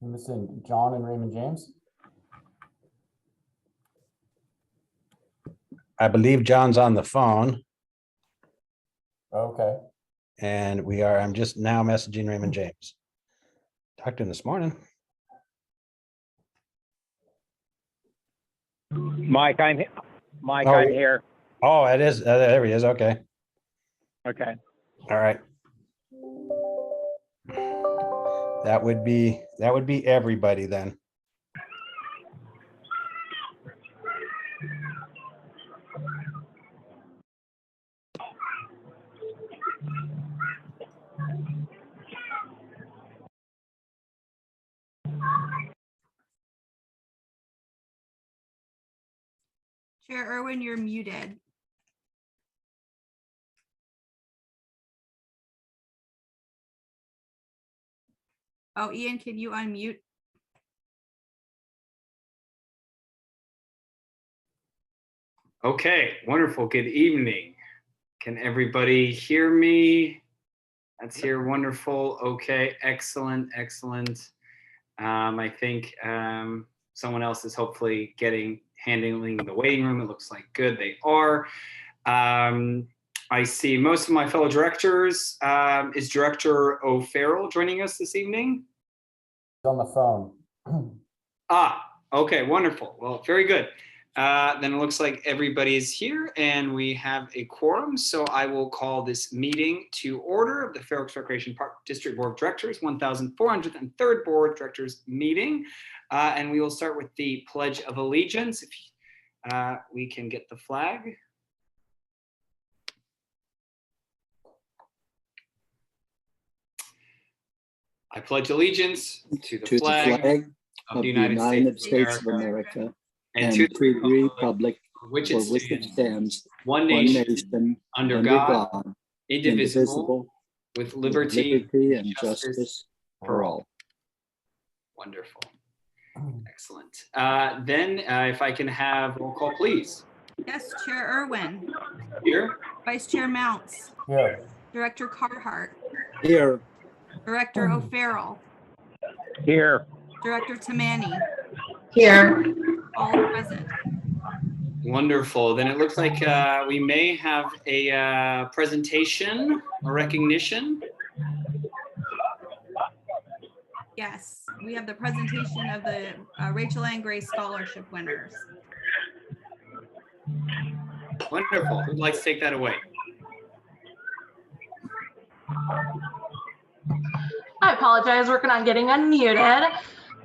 I'm missing John and Raymond James. I believe John's on the phone Okay. and I'm just now messaging Raymond James. Talked to him this morning. Mike, I'm Oh. here. Oh, it is. There he is. Okay. Okay. All right. That would be everybody then. Chair Irwin, you're muted. Oh, Ian, can you unmute? Okay, wonderful. Good evening. Can everybody hear me? That's here. Wonderful. Okay, excellent, excellent. I think someone else is hopefully handling the waiting room. It looks like good. They are. I see most of my fellow directors. Is Director O'Farrell joining us this evening? He's on the phone. Okay, wonderful. Well, very good. Then it looks like everybody's here and we have a quorum. So I will call this meeting to order of the Fair Oaks Recreation Park District Board of Directors, 1403rd Board of Directors meeting. And we will start with the Pledge of Allegiance. If we can get the flag. I pledge allegiance to the flag of the United States of America and to the republic for which it stands, one nation, under God, indivisible, with liberty and justice for all. Wonderful. Excellent. Then if I can have roll call, please. Yes, Chair Irwin. Here. Vice Chair Mounts. Here. Director Carhart. Here. Director O'Farrell. Here. Director Tamani. Here. All present. Wonderful. Then it looks like we may have a presentation or recognition. Yes, we have the presentation of the Rachel Ann Gray Scholarship winners. Wonderful. Who'd like to take that away? I apologize, working on getting unmuted.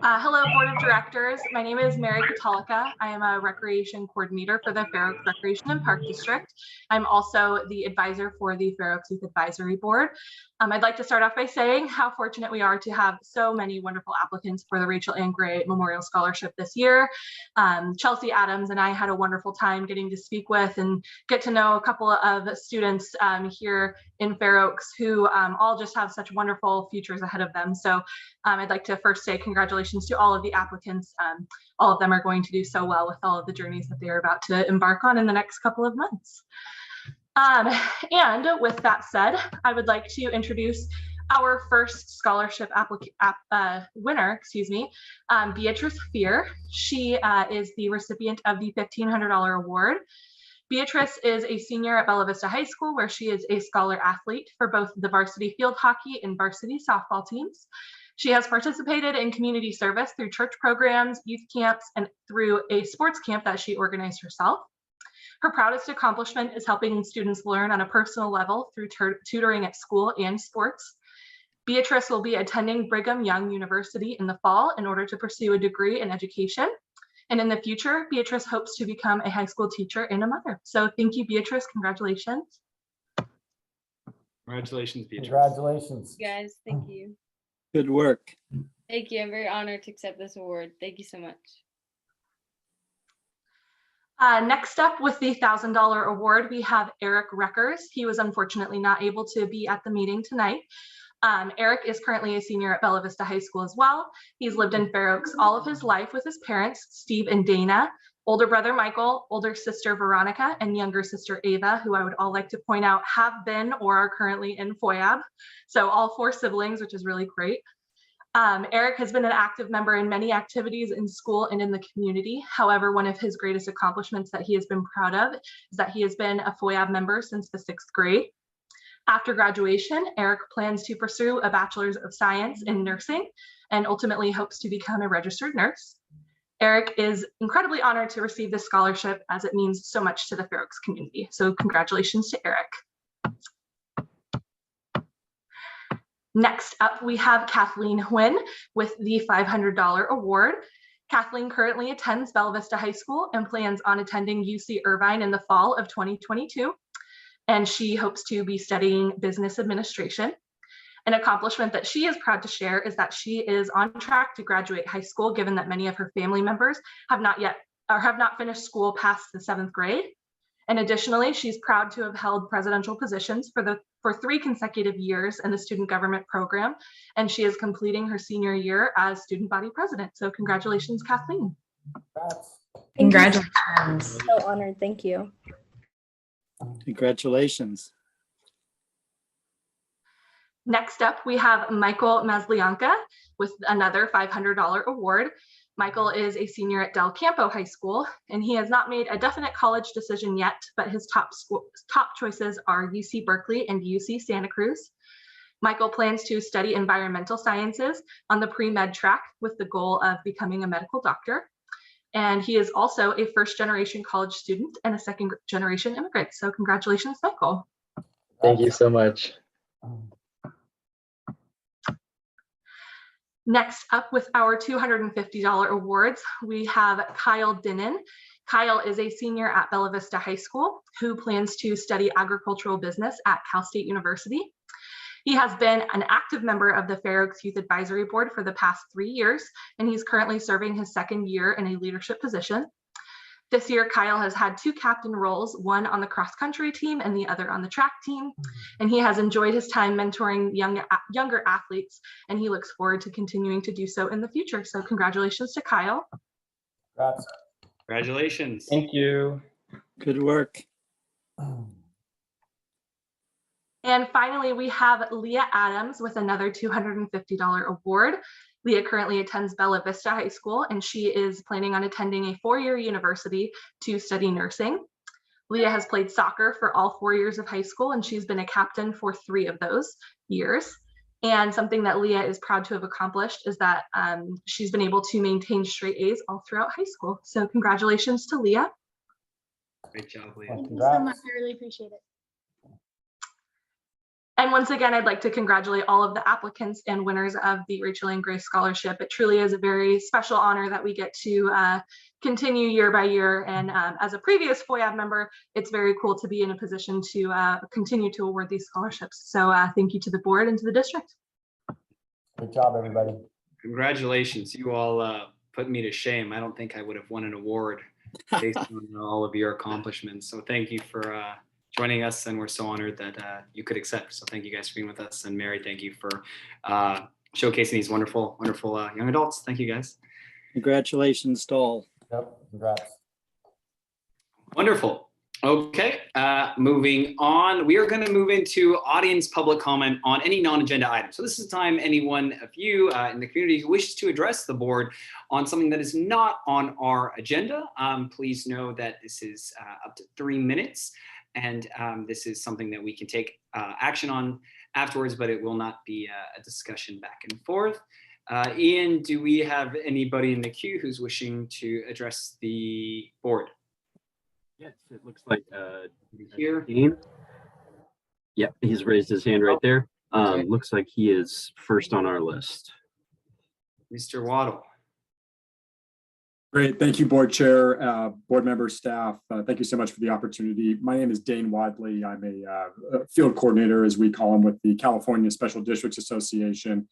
Hello, Board of Directors. My name is Mary Catolica. I am a Recreation Coordinator for the Fair Oaks Recreation and Park District. I'm also the advisor for the Fair Oaks Youth Advisory Board. I'd like to start off by saying how fortunate we are to have so many wonderful applicants for the Rachel Ann Gray Memorial Scholarship this year. Chelsea Adams and I had a wonderful time getting to speak with and get to know a couple of students here in Fair Oaks who all just have such wonderful futures ahead of them. So I'd like to first say congratulations to all of the applicants. All of them are going to do so well with all of the journeys that they are about to embark on in the next couple of months. And with that said, I would like to introduce our first scholarship winner, Beatrice Fear. She is the recipient of the $1,500 award. Beatrice is a senior at Bella Vista High School, where she is a scholar athlete for both the varsity field hockey and varsity softball teams. She has participated in community service through church programs, youth camps, and through a sports camp that she organized herself. Her proudest accomplishment is helping students learn on a personal level through tutoring at school and sports. Beatrice will be attending Brigham Young University in the fall in order to pursue a degree in education. And in the future, Beatrice hopes to become a high school teacher and a mother. So thank you, Beatrice. Congratulations. Congratulations, Beatrice. Congratulations. Guys, thank you. Good work. Thank you. I'm very honored to accept this award. Thank you so much. Next up with the $1,000 award, we have Eric Reckers. He was unfortunately not able to be at the meeting tonight. Eric is currently a senior at Bella Vista High School as well. He's lived in Fair Oaks all of his life with his parents, Steve and Dana, older brother Michael, older sister Veronica, and younger sister Ava, who I would all like to point out have been or are currently in FOIAB. So all 4 siblings, which is really great. Eric has been an active member in many activities in school and in the community. However, one of his greatest accomplishments that he has been proud of is that he has been a FOIAB member since the 6th grade. After graduation, Eric plans to pursue a Bachelor's of Science in nursing and ultimately hopes to become a registered nurse. Eric is incredibly honored to receive this scholarship as it means so much to the Fair Oaks community. So congratulations to Eric. Next up, we have Kathleen Huynh with the $500 award. Kathleen currently attends Bella Vista High School and plans on attending UC Irvine in the fall of 2022. And she hopes to be studying business administration. An accomplishment that she is proud to share is that she is on track to graduate high school, given that many of her family members have not finished school past the 7th grade. And additionally, she's proud to have held presidential positions for 3 consecutive years in the student government program, and she is completing her senior year as student body president. So congratulations, Kathleen. Congratulations. So honored. Thank you. Congratulations. Next up, we have Michael Maslianka with another $500 award. Michael is a senior at Del Campo High School, and he has not made a definite college decision yet, but his top choices are UC Berkeley and UC Santa Cruz. Michael plans to study environmental sciences on the pre-med track with the goal of becoming a medical doctor. And he is also a first-generation college student and a second-generation immigrant. So congratulations, Michael. Thank you so much. Next up with our $250 awards, we have Kyle Dinnan. Kyle is a senior at Bella Vista High School who plans to study agricultural business at Cal State University. He has been an active member of the Fair Oaks Youth Advisory Board for the past 3 years, and he's currently serving his 2nd year in a leadership position. This year, Kyle has had 2 captain roles, one on the cross-country team and the other on the track team. And he has enjoyed his time mentoring younger athletes, and he looks forward to continuing to do so in the future. So congratulations to Kyle. Congrats. Congratulations. Thank you. Good work. And finally, we have Leah Adams with another $250 award. Leah currently attends Bella Vista High School, and she is planning on attending a 4-year university to study nursing. Leah has played soccer for all 4 years of high school, and she's been a captain for 3 of those years. And something that Leah is proud to have accomplished is that she's been able to maintain straight A's all throughout high school. So congratulations to Leah. Great job, Leah. Thank you so much. I really appreciate it. And once again, I'd like to congratulate all of the applicants and winners of the Rachel Ann Gray Scholarship. It truly is a very special honor that we get to continue year by year. And as a previous FOIAB member, it's very cool to be in a position to continue to award these scholarships. So thank you to the board and to the district. Good job, everybody. Congratulations. You all put me to shame. I don't think I would have won an award based on all of your accomplishments. So thank you for joining us, and we're so honored that you could accept. So thank you guys for being with us. And Mary, thank you for showcasing these wonderful young adults. Thank you, guys. Congratulations to all. Yep, congrats. Wonderful. Okay, moving on. We are going to move into audience public comment on any non-agenda item. So this is the time anyone of you in the community who wishes to address the board on something that is not on our agenda, please know that this is up to 3 minutes. And this is something that we can take action on afterwards, but it will not be a discussion back and forth. Ian, do we have anybody in the queue who's wishing to address the board? Yes, it looks like Here. Dean. Yep, he's raised his hand right there. Looks like he is first on our list. Mr. Waddle. Great. Thank you, board chair, board members, staff. Thank you so much for the opportunity. My name is Dane Wadley. I'm a field coordinator, as we call him, with the California Special Districts Association,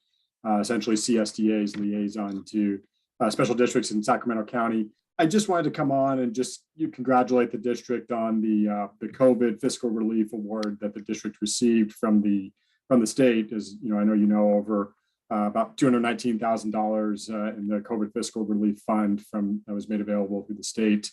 essentially CSDA's liaison to special districts in Sacramento County. I just wanted to come on and just congratulate the district on the COVID fiscal relief award that the district received from the state. As you know, I know you know, over about $219,000 in the COVID fiscal relief fund that was made available through the state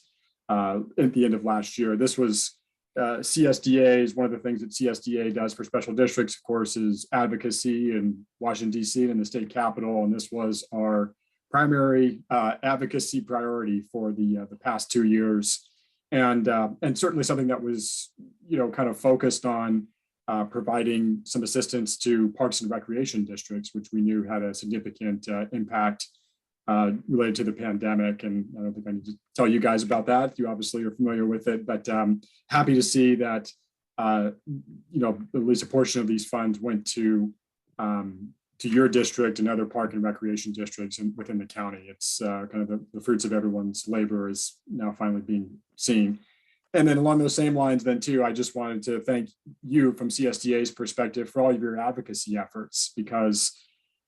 at the end of last year. This was CSDA is one of the things that CSDA does for special districts, of course, is advocacy in Washington, DC and the state capitol. And this was our primary advocacy priority for the past 2 years. And certainly something that was, kind of focused on providing some assistance to parks and recreation districts, which we knew had a significant impact related to the pandemic. And I don't think I need to tell you guys about that. You obviously are familiar with it, but happy to see that, at least a portion of these funds went to your district and other park and recreation districts and within the county. It's kind of the fruits of everyone's labor is now finally being seen. And then along those same lines then too, I just wanted to thank you from CSDA's perspective for all of your advocacy efforts, because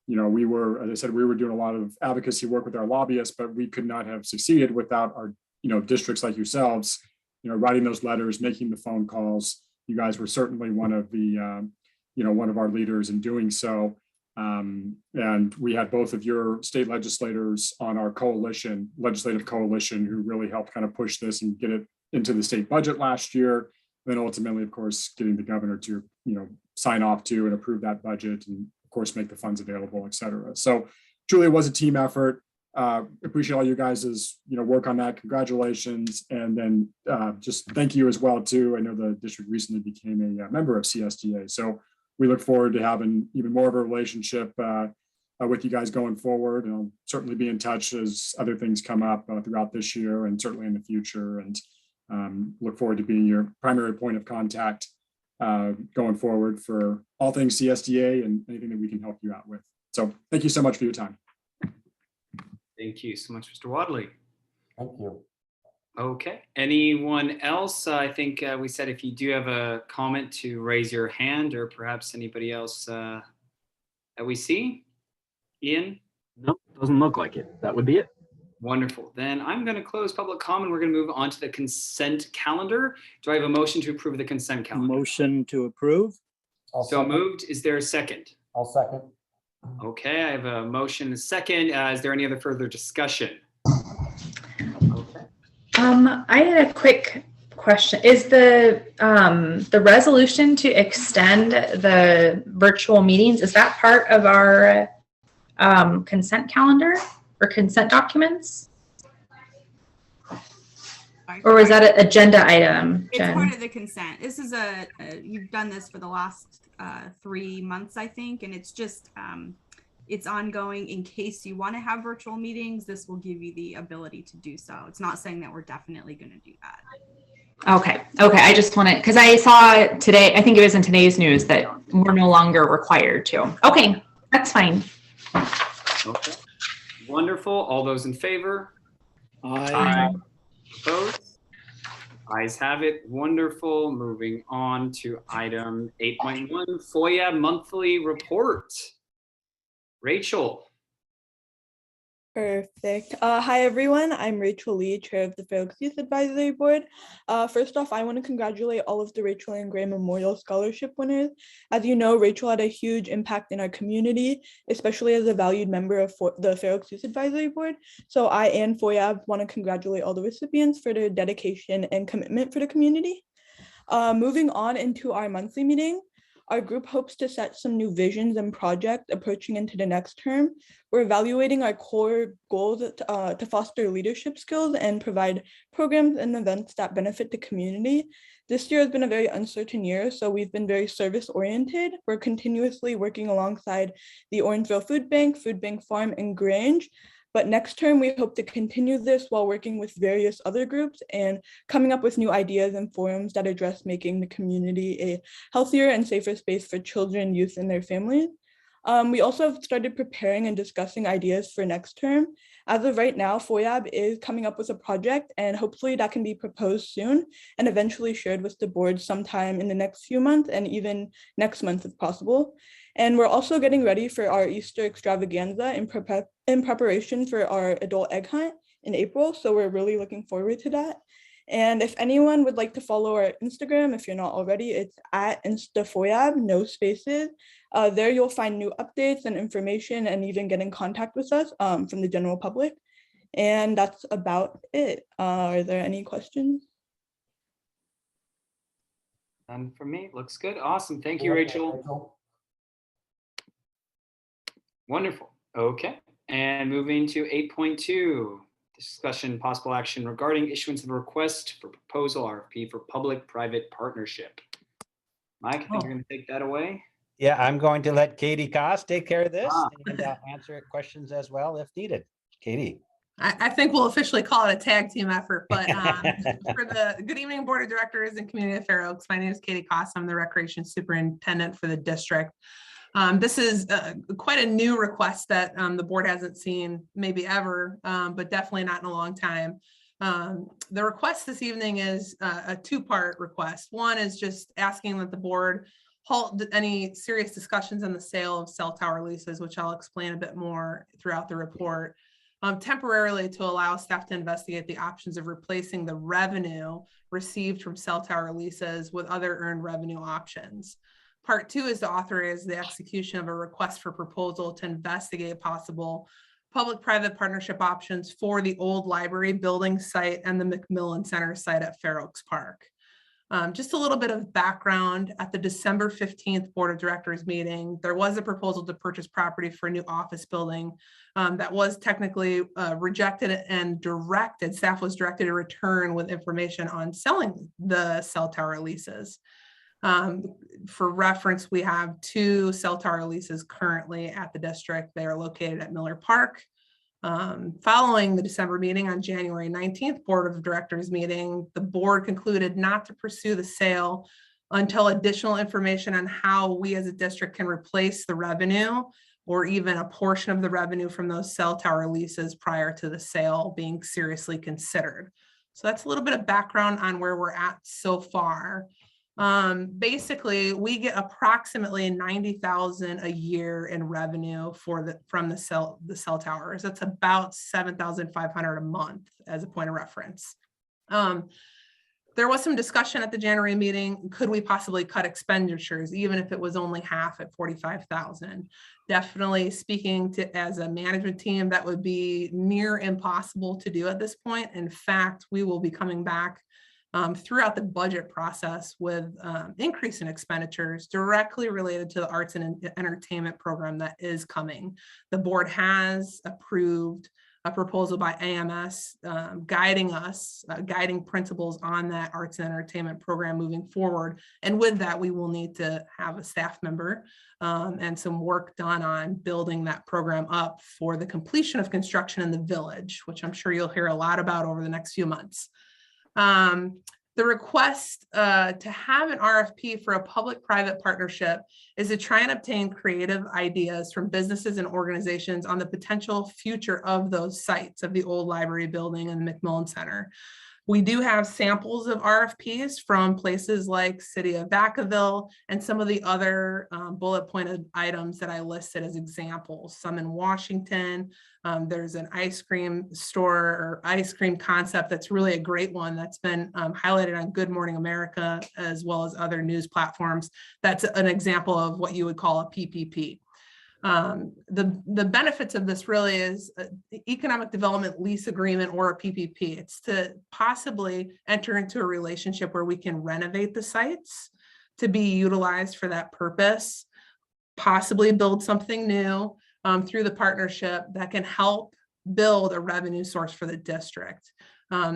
we were, as I said, we were doing a lot of advocacy work with our lobbyists, but we could not have succeeded without our, districts like yourselves, writing those letters, making the phone calls. You guys were certainly one of the, one of our leaders in doing so. And we had both of your state legislators on our legislative coalition, who really helped kind of push this and get it into the state budget last year. Then ultimately, of course, getting the governor to, sign off to and approve that budget, and of course, make the funds available, et cetera. So truly it was a team effort. Appreciate all you guys' work on that. Congratulations. And then just thank you as well too. I know the district recently became a member of CSDA. So we look forward to having even more of a relationship with you guys going forward. And I'll certainly be in touch as other things come up throughout this year and certainly in the future. And look forward to being your primary point of contact going forward for all things CSDA and anything that we can help you out with. So thank you so much for your time. Thank you so much, Mr. Wadley. Thank you. Okay, anyone else? I think we said if you do have a comment to raise your hand, or perhaps anybody else that we see. Ian? Nope, doesn't look like it. That would be it. Wonderful. Then I'm going to close public comment. We're going to move on to the consent calendar. Do I have a motion to approve the consent calendar? Motion to approve. So moved. Is there a second? I'll second. Okay, I have a motion and a second. Is there any other further discussion? Okay. I had a quick question. Is the resolution to extend the virtual meetings, is that part of our consent calendar or consent documents? Or was that an agenda item, Jen? It's part of the consent. This is you've done this for the last 3 months, I think, and it's just, it's ongoing in case you want to have virtual meetings. This will give you the ability to do so. It's not saying that we're definitely going to do that. Okay. I just wanted, because I saw today, I think it was in today's news, that we're no longer required to. Okay, that's fine. Okay. Wonderful. All those in favor? Aye. Opposed? Ayes have it. Wonderful. Moving on to item 8.1, FOIA monthly report. Rachel. Perfect. Hi, everyone. I'm Rachel Lee, Chair of the Fair Oaks Youth Advisory Board. First off, I want to congratulate all of the Rachel Ann Gray Memorial Scholarship winners. As you know, Rachel had a huge impact in our community, especially as a valued member of the Fair Oaks Youth Advisory Board. So I and FOIA want to congratulate all the recipients for their dedication and commitment for the community. Moving on into our monthly meeting. Our group hopes to set some new visions and projects approaching into the next term. We're evaluating our core goals to foster leadership skills and provide programs and events that benefit the community. This year has been a very uncertain year, so we've been very service-oriented. We're continuously working alongside the Orangeville Food Bank Farm, and Grange. But next term, we hope to continue this while working with various other groups and coming up with new ideas and forums that address making the community a healthier and safer space for children, youth, and their families. We also have started preparing and discussing ideas for next term. As of right now, FOIAB is coming up with a project, and hopefully that can be proposed soon and eventually shared with the board sometime in the next few months and even next month if possible. And we're also getting ready for our Easter extravaganza in preparation for our adult egg hunt in April. So we're really looking forward to that. And if anyone would like to follow our Instagram, if you're not already, it's at InstaFOIAB, no spaces. There you'll find new updates and information and even get in contact with us from the general public. And that's about it. Are there any questions? None from me. Looks good. Awesome. Thank you, Rachel. Wonderful. Okay. And moving to 8.2, discussion possible action regarding issuance of a request for proposal RFP for public-private partnership. Mike, I think you're going to take that away. Yeah, I'm going to let Katie Koss take care of this Ah. and answer questions as well if needed. Katie. I think we'll officially call it a tag team effort, but for the good evening, Board of Directors and Community of Fair Oaks. My name is Katie Koss. I'm the Recreation Superintendent for the district. This is quite a new request that the board hasn't seen maybe ever, but definitely not in a long time. The request this evening is a two-part request. One is just asking that the board halt any serious discussions on the sale of cell tower leases, which I'll explain a bit more throughout the report. Temporarily to allow staff to investigate the options of replacing the revenue received from cell tower leases with other earned revenue options. Part two is to authorize the execution of a request for proposal to investigate possible public-private partnership options for the old library building site and the McMillan Center site at Fair Oaks Park. Just a little bit of background. At the December 15th Board of Directors meeting, there was a proposal to purchase property for a new office building that was technically rejected and directed. Staff was directed to return with information on selling the cell tower leases. For reference, we have 2 cell tower leases currently at the district. They are located at Miller Park. Following the December meeting on January 19th Board of Directors meeting, the board concluded not to pursue the sale until additional information on how we as a district can replace the revenue or even a portion of the revenue from those cell tower leases prior to the sale being seriously considered. So that's a little bit of background on where we're at so far. Basically, we get approximately $90,000 a year in revenue from the cell towers. That's about $7,500 a month as a point of reference. There was some discussion at the January meeting. Could we possibly cut expenditures, even if it was only half at $45,000? Definitely speaking to as a management team, that would be near impossible to do at this point. In fact, we will be coming back throughout the budget process with increase in expenditures directly related to the arts and entertainment program that is coming. The board has approved a proposal by AMS guiding principles on that arts and entertainment program moving forward. And with that, we will need to have a staff member and some work done on building that program up for the completion of construction in the village, which I'm sure you'll hear a lot about over the next few months. The request to have an RFP for a public-private partnership is to try and obtain creative ideas from businesses and organizations on the potential future of those sites of the old library building and the McMillan Center. We do have samples of RFPs from places like City of Vacaville and some of the other bullet pointed items that I listed as examples, some in Washington. There's an ice cream store or ice cream concept that's really a great one that's been highlighted on Good Morning America as well as other news platforms. That's an example of what you would call a PPP. The benefits of this really is economic development lease agreement or a PPP. It's to possibly enter into a relationship where we can renovate the sites to be utilized for that purpose, possibly build something new through the partnership that can help build a revenue source for the district.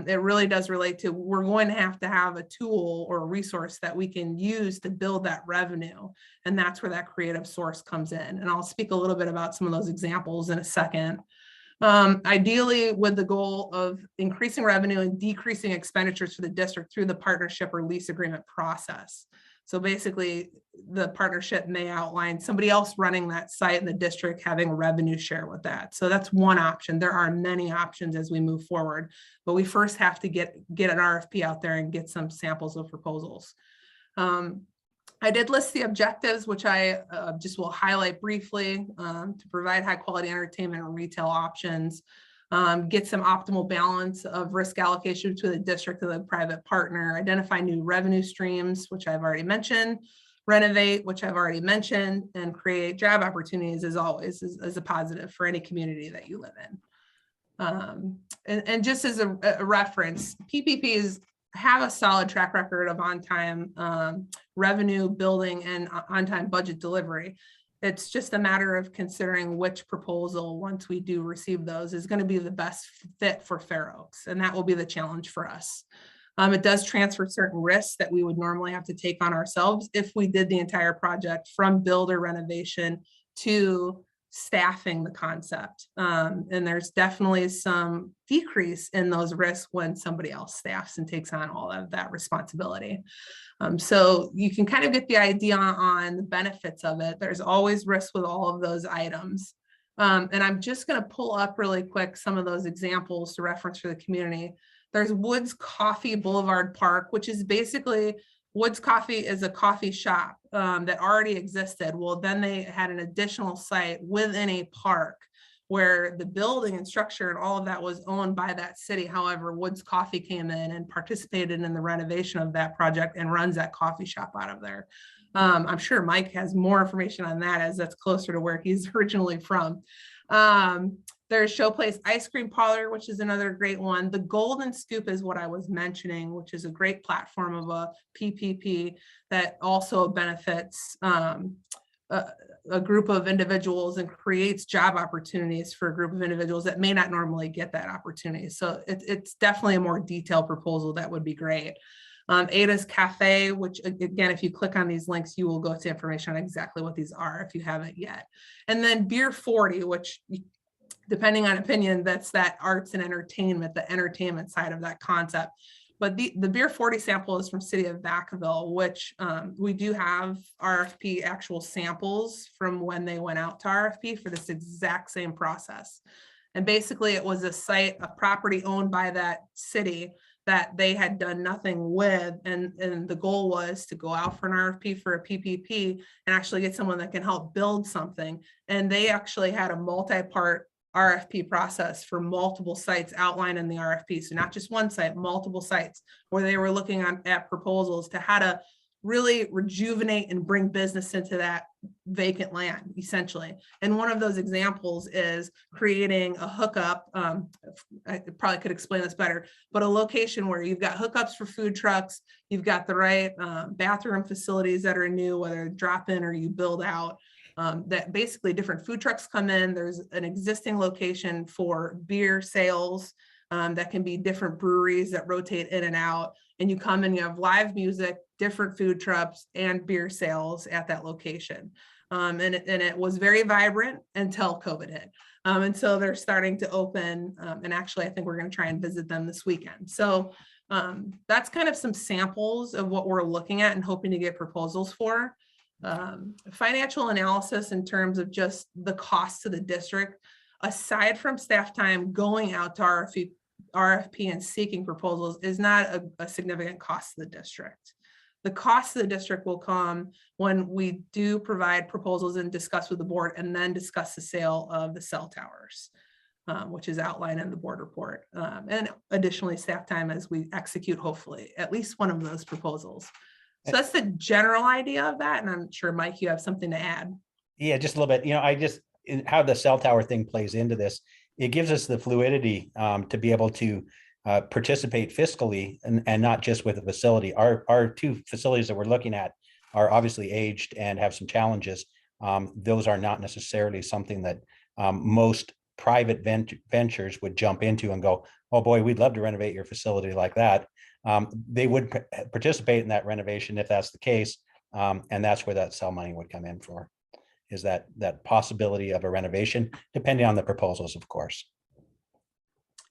It really does relate to, we're going to have a tool or a resource that we can use to build that revenue. And that's where that creative source comes in. And I'll speak a little bit about some of those examples in a second. Ideally, with the goal of increasing revenue and decreasing expenditures for the district through the partnership or lease agreement process. So basically, the partnership may outline somebody else running that site in the district having a revenue share with that. So that's one option. There are many options as we move forward, but we first have to get an RFP out there and get some samples of proposals. I did list the objectives, which I just will highlight briefly, to provide high quality entertainment and retail options, get some optimal balance of risk allocation between the district and the private partner, identify new revenue streams, which I've already mentioned, renovate, which I've already mentioned, and create job opportunities as always as a positive for any community that you live in. And just as a reference, PPPs have a solid track record of on-time revenue building and on-time budget delivery. It's just a matter of considering which proposal, once we do receive those, is going to be the best fit for Fair Oaks. And that will be the challenge for us. It does transfer certain risks that we would normally have to take on ourselves if we did the entire project from build or renovation to staffing the concept. And there's definitely some decrease in those risks when somebody else staffs and takes on all of that responsibility. So you can kind of get the idea on the benefits of it. There's always risk with all of those items. And I'm just going to pull up really quick some of those examples to reference for the community. There's Woods Coffee Boulevard Park, which is basically, Woods Coffee is a coffee shop that already existed. Well, then they had an additional site within a park where the building and structure and all of that was owned by that city. However, Woods Coffee came in and participated in the renovation of that project and runs that coffee shop out of there. I'm sure Mike has more information on that, as that's closer to where he's originally from. There's Showplace Ice Cream Parlor, which is another great one. The Golden Scoop is what I was mentioning, which is a great platform of a PPP that also benefits a group of individuals and creates job opportunities for a group of individuals that may not normally get that opportunity. So it's definitely a more detailed proposal that would be great. Ada's Cafe, which again, if you click on these links, you will go to information on exactly what these are if you haven't yet. And then Beer 40, which, depending on opinion, that's that arts and entertainment, the entertainment side of that concept. But the Beer 40 sample is from City of Vacaville, which we do have RFP actual samples from when they went out to RFP for this exact same process. And basically it was a site, a property owned by that city that they had done nothing with. And the goal was to go out for an RFP for a PPP and actually get someone that can help build something. And they actually had a multi-part RFP process for multiple sites outlined in the RFP. So not just one site, multiple sites, where they were looking at proposals to how to really rejuvenate and bring business into that vacant land, essentially. And one of those examples is creating a hookup. I probably could explain this better, but a location where you've got hookups for food trucks, you've got the right bathroom facilities that are new, whether drop in or you build out. That basically different food trucks come in. There's an existing location for beer sales that can be different breweries that rotate in and out. And you come and you have live music, different food trucks, and beer sales at that location. And it was very vibrant until COVID hit. And so they're starting to open. And actually, I think we're going to try and visit them this weekend. So that's kind of some samples of what we're looking at and hoping to get proposals for. Financial analysis in terms of just the cost to the district, aside from staff time going out to RFP and seeking proposals, is not a significant cost to the district. The cost to the district will come when we do provide proposals and discuss with the board and then discuss the sale of the cell towers, which is outlined in the board report. And additionally, staff time as we execute, hopefully, at least one of those proposals. So that's the general idea of that. And I'm sure, Mike, you have something to add. Yeah, just a little bit. How the cell tower thing plays into this, it gives us the fluidity to be able to participate fiscally and not just with a facility. Our two facilities that we're looking at are obviously aged and have some challenges. Those are not necessarily something that most private ventures would jump into and go, oh boy, we'd love to renovate your facility like that. They would participate in that renovation if that's the case. And that's where that cell money would come in for, is that possibility of a renovation, depending on the proposals, of course.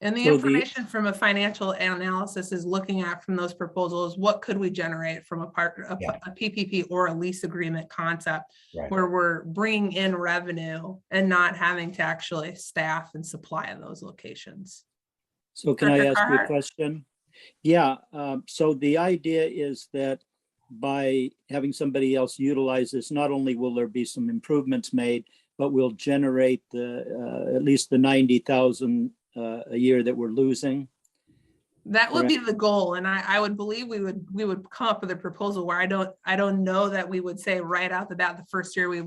And the information from a financial analysis is looking at from those proposals, what could we generate from a PPP or a lease agreement concept, right, where we're bringing in revenue and not having to actually staff and supply those locations. So can I ask you a question? Yeah, so the idea is that by having somebody else utilize this, not only will there be some improvements made, but we'll generate at least the 90,000 a year that we're losing. That would be the goal, and I would believe we would come up with a proposal where I don't know that we would say right out the bat the first year we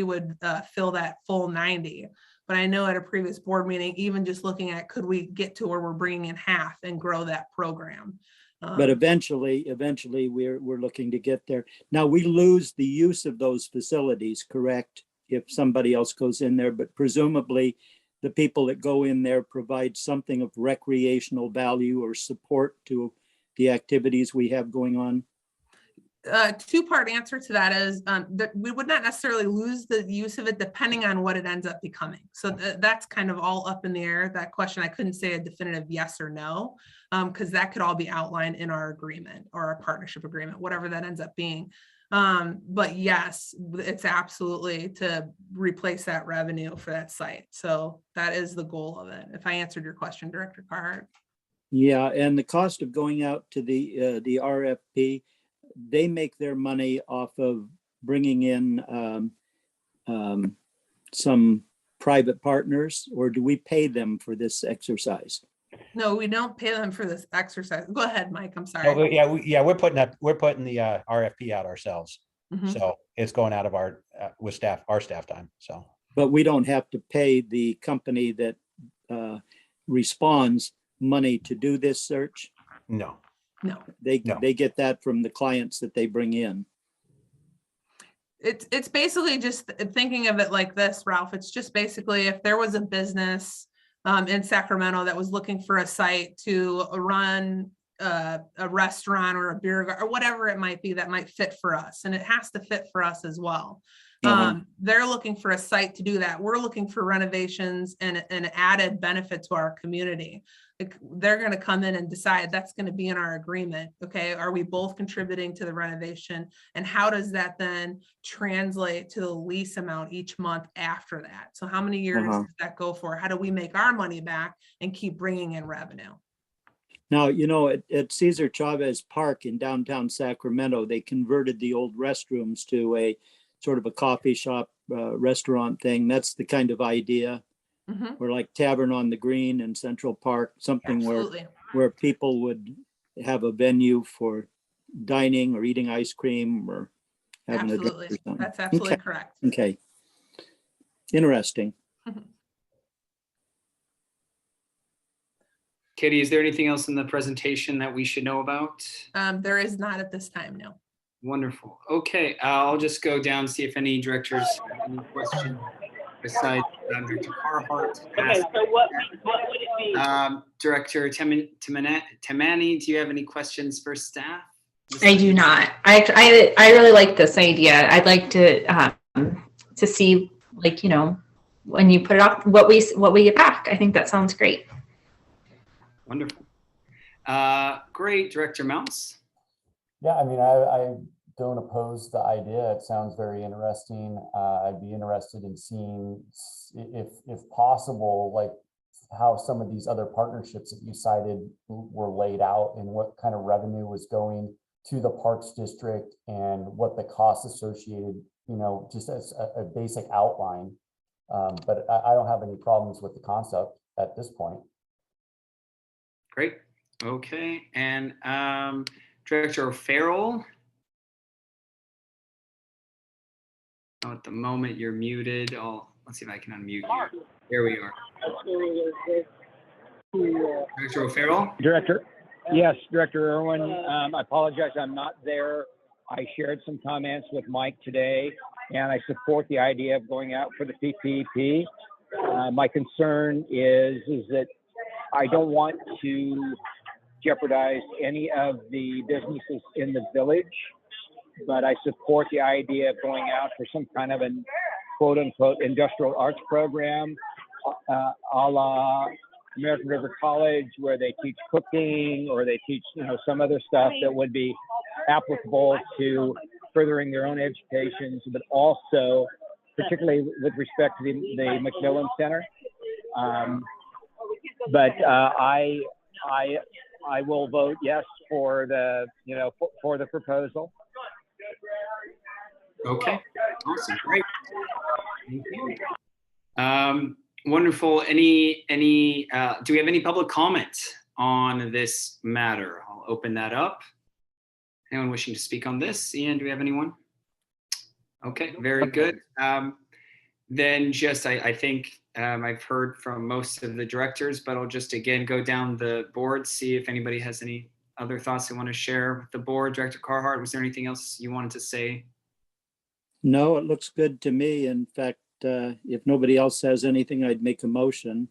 would fill that full 90. But I know at a previous board meeting, even just looking at, could we get to where we're bringing in half and grow that program? But eventually we're looking to get there. Now, we lose the use of those facilities, correct? If somebody else goes in there, but presumably the people that go in there provide something of recreational value or support to the activities we have going on. Two-part answer to that is that we would not necessarily lose the use of it depending on what it ends up becoming. So that's kind of all up in the air. That question, I couldn't say a definitive yes or no, because that could all be outlined in our agreement or our partnership agreement, whatever that ends up being. But yes, it's absolutely to replace that revenue for that site. So that is the goal of it. If I answered your question, Director Carhart. Yeah, and the cost of going out to the RFP, they make their money off of bringing in some private partners, or do we pay them for this exercise? No, we don't pay them for this exercise. Go ahead, Mike. I'm sorry. Oh, yeah, we're putting the RFP out ourselves. So it's going out of our staff time. So, but we don't have to pay the company that responds money to do this search. No. They get that from the clients that they bring in. It's basically just thinking of it like this, Ralph. It's just basically if there was a business in Sacramento that was looking for a site to run a restaurant or a beer garden or whatever it might be that might fit for us, and it has to fit for us as well. They're looking for a site to do that. We're looking for renovations and an added benefit to our community. Like, they're going to come in and decide that's going to be in our agreement. Okay, are we both contributing to the renovation? And how does that then translate to the lease amount each month after that? So how many years does that go for? How do we make our money back and keep bringing in revenue? Now, you know, at Cesar Chavez Park in downtown Sacramento, they converted the old restrooms to a sort of a coffee shop restaurant thing. That's the kind of idea. Or like Tavern on the Green in Central Park, something where people would have a venue for dining or eating ice cream or having a drink or something. That's absolutely correct. Okay. Interesting. Katie, is there anything else in the presentation that we should know about? There is not at this time, no. Wonderful. Okay, I'll just go down, see if any directors have any questions besides Director Carhart. Okay, so what would it be? Director Tamani, do you have any questions for staff? I do not. I really like this idea. I'd like to see, like, you know, when you put it off, what we get back. I think that sounds great. Wonderful. Great, Director Mounts. Yeah, I mean, I don't oppose the idea. It sounds very interesting. I'd be interested in seeing if possible, like how some of these other partnerships that you cited were laid out and what kind of revenue was going to the Parks District and what the costs associated, you know, just as a basic outline. But I don't have any problems with the concept at this point. Great. Okay. And Director Farrell. Oh, at the moment you're muted. Let's see if I can unmute you. There we are. Director O'Farrell? Yes, Director Irwin. I apologize, I'm not there. I shared some comments with Mike today, and I support the idea of going out for the PPP. My concern is that I don't want to jeopardize any of the businesses in the village, but I support the idea of going out for some kind of an quote unquote industrial arts program, a la American River College, where they teach cooking or they teach, you know, some other stuff that would be applicable to furthering their own educations, but also particularly with respect to the McMillan Center. I will vote yes for the, you know, for the proposal. Okay, awesome, great. Thank you. Wonderful. Do we have any public comments on this matter? I'll open that up. Anyone wishing to speak on this? Ian, do we have anyone? Okay, very good. Then just, I think I've heard from most of the directors, but I'll just again go down the board, see if anybody has any other thoughts they want to share with the board. Director Carhart, was there anything else you wanted to say? No, it looks good to me. In fact, if nobody else has anything, I'd make a motion.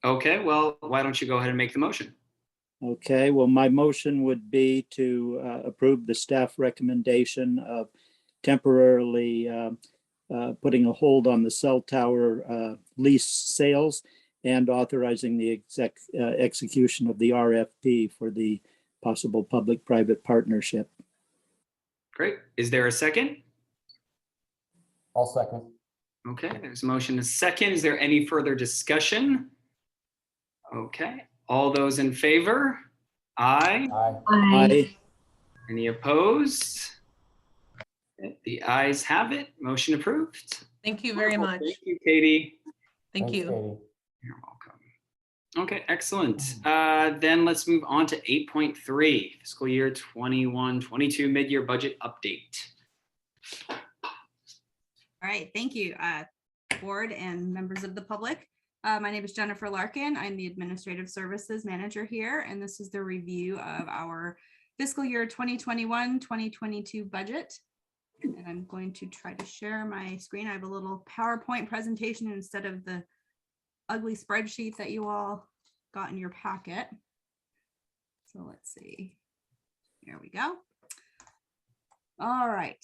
Okay, well, why don't you go ahead and make the motion? Okay, well, my motion would be to approve the staff recommendation of temporarily putting a hold on the cell tower lease sales and authorizing the execution of the RFP for the possible public-private partnership. Great. Is there a second? I'll second. Okay, there's a motion and a second. Is there any further discussion? Okay, all those in favor? Aye. Aye. Aye. Any opposed? The ayes have it. Motion approved. Thank you very much. Thank you, Katie. Thank Thanks, you. Katie. You're welcome. Okay, excellent. Then let's move on to 8.3, fiscal year 21-22 mid-year budget update. All right, thank you, board and members of the public. My name is Jennifer Larkin. I'm the Administrative Services Manager here, and this is the review of our fiscal year 2021-2022 budget. And I'm going to try to share my screen. I have a little PowerPoint presentation instead of the ugly spreadsheet that you all got in your packet. So let's see. Here we go. All right.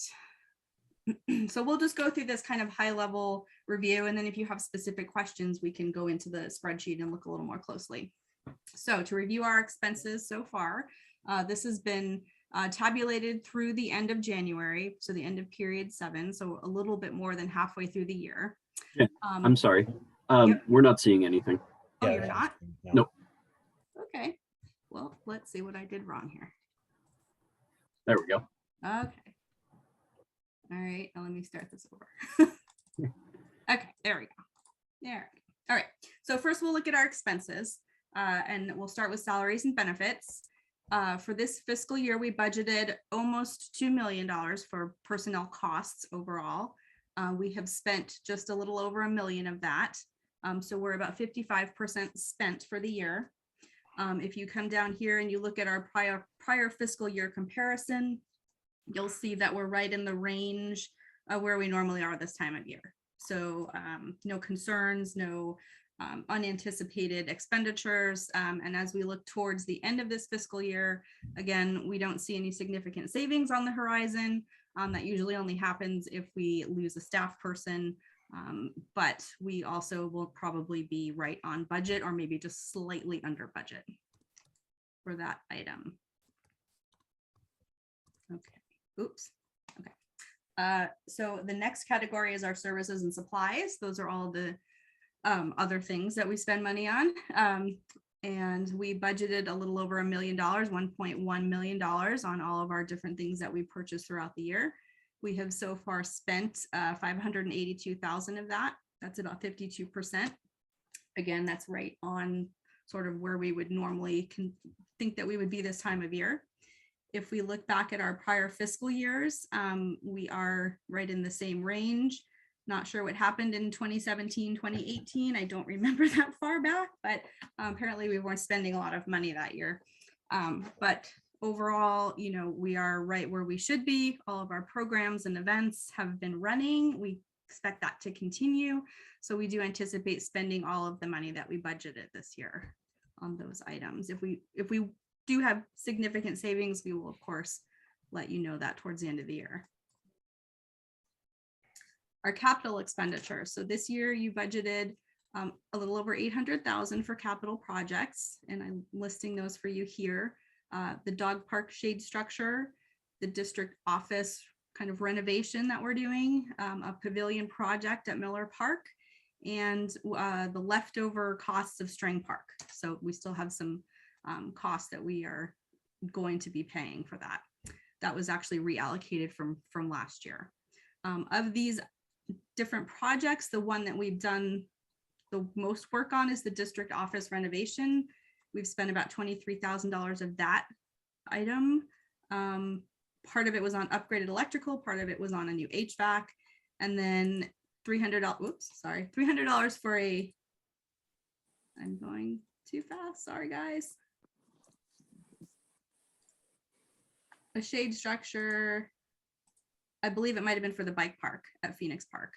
So we'll just go through this kind of high level review, and then if you have specific questions, we can go into the spreadsheet and look a little more closely. So to review our expenses so far, this has been tabulated through the end of January, so the end of period 7, so a little bit more than halfway through the year. Yeah, I'm sorry. Yep. We're not seeing anything. Oh, Yeah, you're not? Nope. Okay. Well, let's see what I did wrong here. There we go. Okay. All right, now let me start this over. Okay, there we go. There. All right, so first we'll look at our expenses and we'll start with salaries and benefits. For this fiscal year, we budgeted almost $2 million for personnel costs overall. We have spent just a little over $1 million of that. So we're about 55% spent for the year. If you come down here and you look at our prior fiscal year comparison, you'll see that we're right in the range of where we normally are this time of year. So no concerns, no unanticipated expenditures. And as we look towards the end of this fiscal year, again, we don't see any significant savings on the horizon. That usually only happens if we lose a staff person, but we also will probably be right on budget or maybe just slightly under budget for that item. Okay. Oops. Okay. So the next category is our services and supplies. Those are all the other things that we spend money on. And we budgeted a little over $1 million, $1.1 million on all of our different things that we purchased throughout the year. We have so far spent $582,000 of that. That's about 52%. Again, that's right on sort of where we would normally think that we would be this time of year. If we look back at our prior fiscal years, we are right in the same range. Not sure what happened in 2017, 2018. I don't remember that far back, but apparently we weren't spending a lot of money that year. But overall, you know, we are right where we should be. All of our programs and events have been running. We expect that to continue. So we do anticipate spending all of the money that we budgeted this year on those items. If we do have significant savings, we will of course let you know that towards the end of the year. Our capital expenditures. So this year you budgeted a little over $800,000 for capital projects, and I'm listing those for you here. The dog park shade structure, the district office kind of renovation that we're doing, a pavilion project at Miller Park, and the leftover costs of String Park. So we still have some costs that we are going to be paying for that. That was actually reallocated from last year. Of these different projects, the one that we've done the most work on is the district office renovation. We've spent about $23,000 of that item. Part of it was on upgraded electrical, part of it was on a new HVAC, and then $300. Oops, sorry, $300 for a. I'm going too fast. Sorry, guys. A shade structure. I believe it might have been for the bike park at Phoenix Park.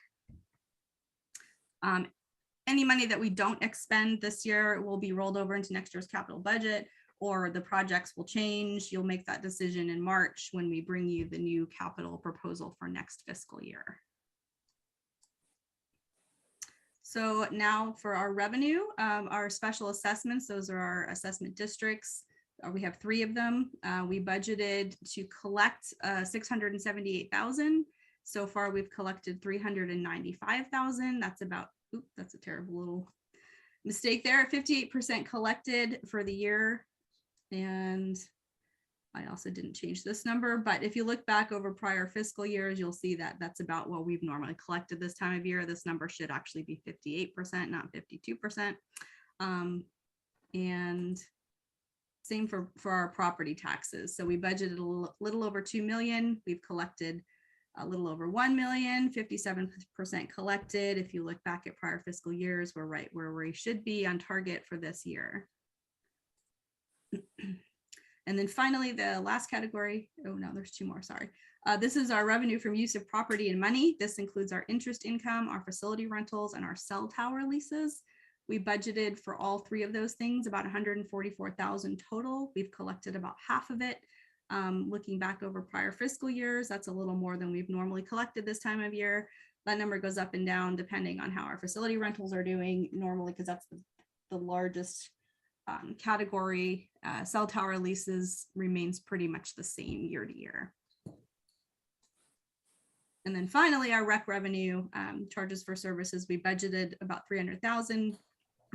Any money that we don't expend this year will be rolled over into next year's capital budget, or the projects will change. You'll make that decision in March when we bring you the new capital proposal for next fiscal year. So now for our revenue, our special assessments, those are our assessment districts. We have 3 of them. We budgeted to collect 678,000. So far, we've collected 395,000. That's about, oops, that's a terrible little mistake there. 58% collected for the year. And I also didn't change this number, but if you look back over prior fiscal years, you'll see that that's about what we've normally collected this time of year. This number should actually be 58%, not 52%. And same for our property taxes. So we budgeted a little over 2 million. We've collected a little over 1 million, 57% collected. If you look back at prior fiscal years, we're right where we should be on target for this year. And then finally, the last category, oh no, there's 2 more, sorry. This is our revenue from use of property and money. This includes our interest income, our facility rentals, and our cell tower leases. We budgeted for all 3 of those things, about 144,000 total. We've collected about half of it. Looking back over prior fiscal years, that's a little more than we've normally collected this time of year. That number goes up and down depending on how our facility rentals are doing normally, because that's the largest category. Cell tower leases remains pretty much the same year to year. And then finally, our rec revenue, charges for services, we budgeted about 300,000.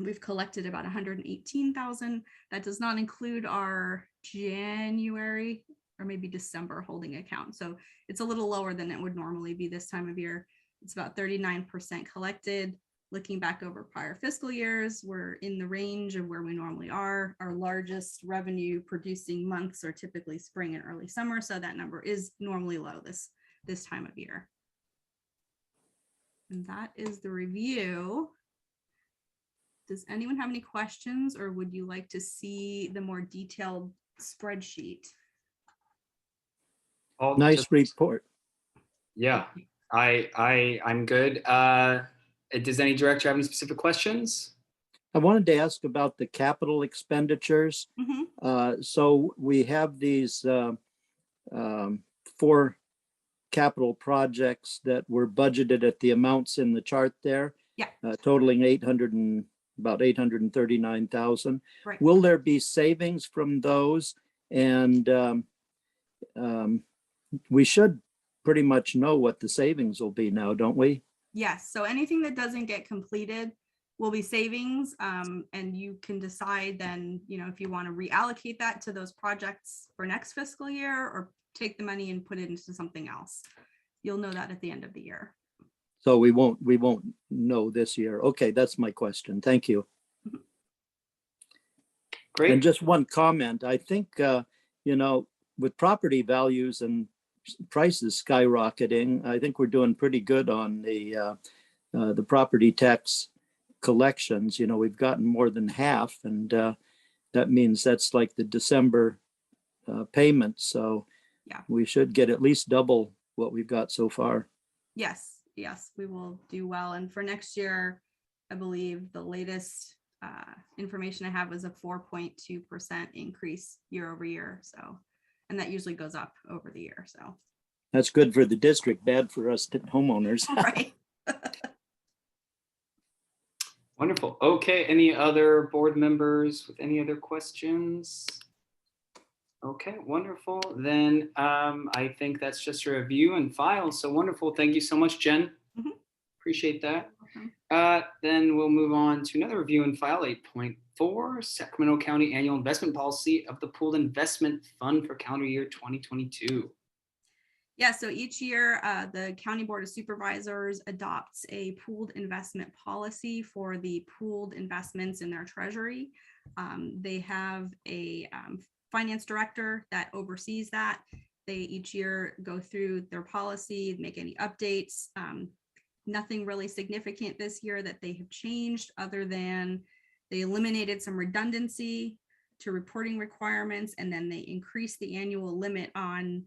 We've collected about 118,000. That does not include our January or maybe December holding account. So it's a little lower than it would normally be this time of year. It's about 39% collected. Looking back over prior fiscal years, we're in the range of where we normally are. Our largest revenue producing months are typically spring and early summer. So that number is normally low this time of year. And that is the review. Does anyone have any questions, or would you like to see the more detailed spreadsheet? Nice report. Yeah, I'm good. Does any director have any specific questions? I wanted to ask about the capital expenditures. So we have these 4 capital projects that were budgeted at the amounts in the chart there. Yeah. Totaling about 839,000. Right. Will there be savings from those? And we should pretty much know what the savings will be now, don't we? Yes. So anything that doesn't get completed will be savings, and you can decide then, if you want to reallocate that to those projects for next fiscal year, or take the money and put it into something else. You'll know that at the end of the year. So we won't know this year. Okay, that's my question. Thank you. Great. And just one comment. I think with property values and prices skyrocketing, I think we're doing pretty good on the property tax collections. We've gotten more than half, and that means that's like the December payment. So yeah, we should get at least double what we've got so far. Yes, we will do well. And for next year, I believe the latest information I have was a 4.2% increase year over year. So, and that usually goes up over the year. So that's good for the district, bad for us homeowners. Right. Wonderful. Okay, any other board members with any other questions? Okay, wonderful. Then I think that's just a review and file. So wonderful. Thank you so much, Jen. Appreciate that. Then we'll move on to another review and file, 8.4, Sacramento County Annual Investment Policy of the Pooled Investment Fund for calendar year 2022. Yeah, so each year the County Board of Supervisors adopts a pooled investment policy for the pooled investments in their treasury. They have a finance director that oversees that. They each year go through their policy, make any updates. nothing really significant this year that they have changed, other than they eliminated some redundancy to reporting requirements, and then they increased the annual limit on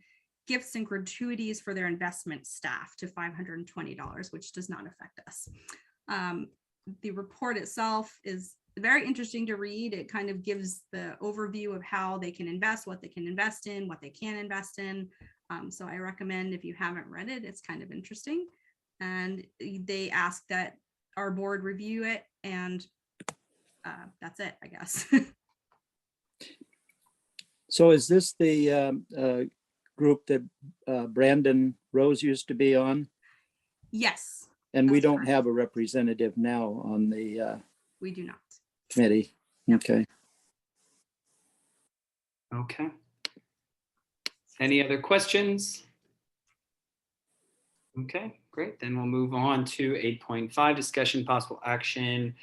gifts and gratuities for their investment staff to $520, which does not affect us. The report itself is very interesting to read. It kind of gives the overview of how they can invest, what they can invest in, what they can't invest in. So I recommend, if you haven't read it, it's kind of interesting. And they ask that our board review it, and that's it, I guess. So is this the group that Brandon Rose used to be on? Yes. And we don't have a representative now on the we do not. committee. Okay. Okay. Any other questions? Okay, great. Then we'll move on to 8.5, discussion possible action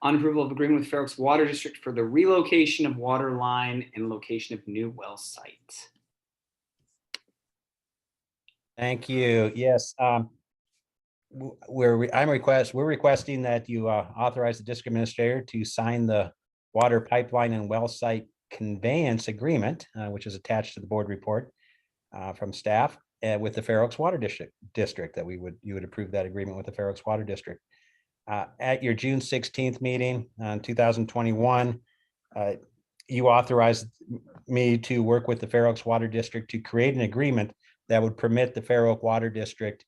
on approval of agreement with Fair Oaks Water District for the relocation of water line and location of new well site. Thank you. Yes. We're requesting that you authorize the district administrator to sign the water pipeline and well site conveyance agreement, which is attached to the board report from staff, with the Fair Oaks Water District, that you would approve that agreement with the Fair Oaks Water District. At your June 16th meeting in 2021, you authorized me to work with the Fair Oaks Water District to create an agreement that would permit the Fair Oak Water District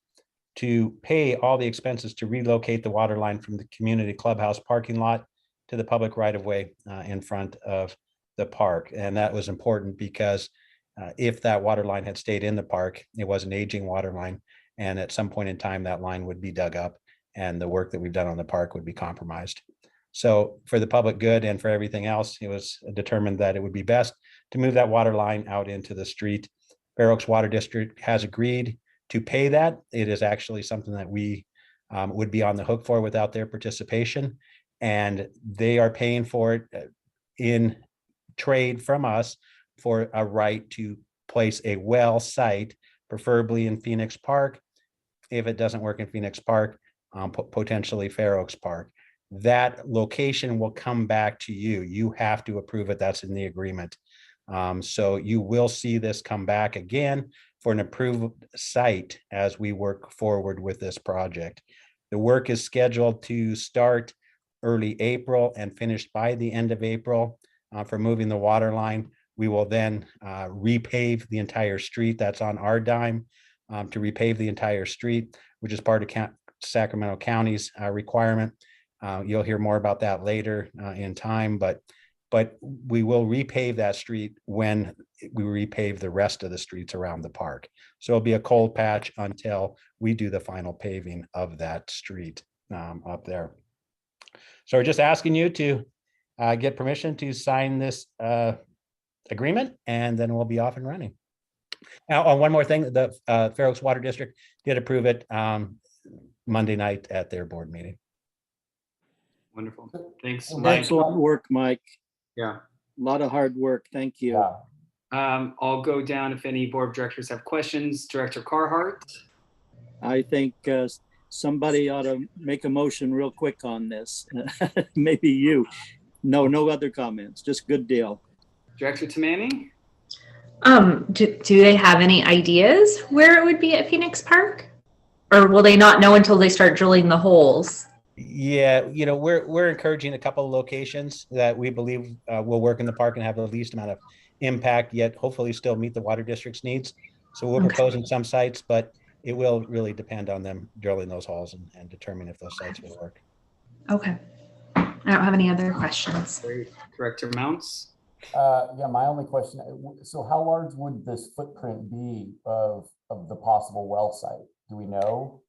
to pay all the expenses to relocate the water line from the community clubhouse parking lot to the public right-of-way in front of the park. And that was important because if that water line had stayed in the park, it was an aging water line. And at some point in time, that line would be dug up and the work that we've done on the park would be compromised. So for the public good and for everything else, it was determined that it would be best to move that water line out into the street. Fair Oaks Water District has agreed to pay that. It is actually something that we would be on the hook for without their participation. And they are paying for it in trade from us for a right to place a well site, preferably in Phoenix Park. If it doesn't work in Phoenix Park, potentially Fair Oaks Park. That location will come back to you. You have to approve it. That's in the agreement. So you will see this come back again for an approved site as we work forward with this project. The work is scheduled to start early April and finish by the end of April for moving the water line. We will then repave the entire street. That's on our dime to repave the entire street, which is part of Sacramento County's requirement. You'll hear more about that later in time, but we will repave that street when we repave the rest of the streets around the park. So it'll be a cold patch until we do the final paving of that street up there. So we're just asking you to get permission to sign this agreement, and then we'll be off and running. Now, one more thing, the Fair Oaks Water District did approve it Monday night at their board meeting. Wonderful. Thanks, Mike. Excellent work, Mike. Yeah. A lot of hard work. Thank you. Yeah. I'll go down if any board of directors have questions. Director Carhart. I think somebody ought to make a motion real quick on this. Maybe you. No other comments. Just good deal. Director Tamani. Do they have any ideas where it would be at Phoenix Park? Or will they not know until they start drilling the holes? Yeah, we're encouraging a couple of locations that we believe will work in the park and have the least amount of impact, yet hopefully still meet the water district's So we're proposing some sites, but it will really depend on them drilling those holes and determine if those sites will work. Okay. I don't have any other questions. Great. Director Mounts. Yeah, my only question, so how large would this footprint be of the possible well site? Do we know?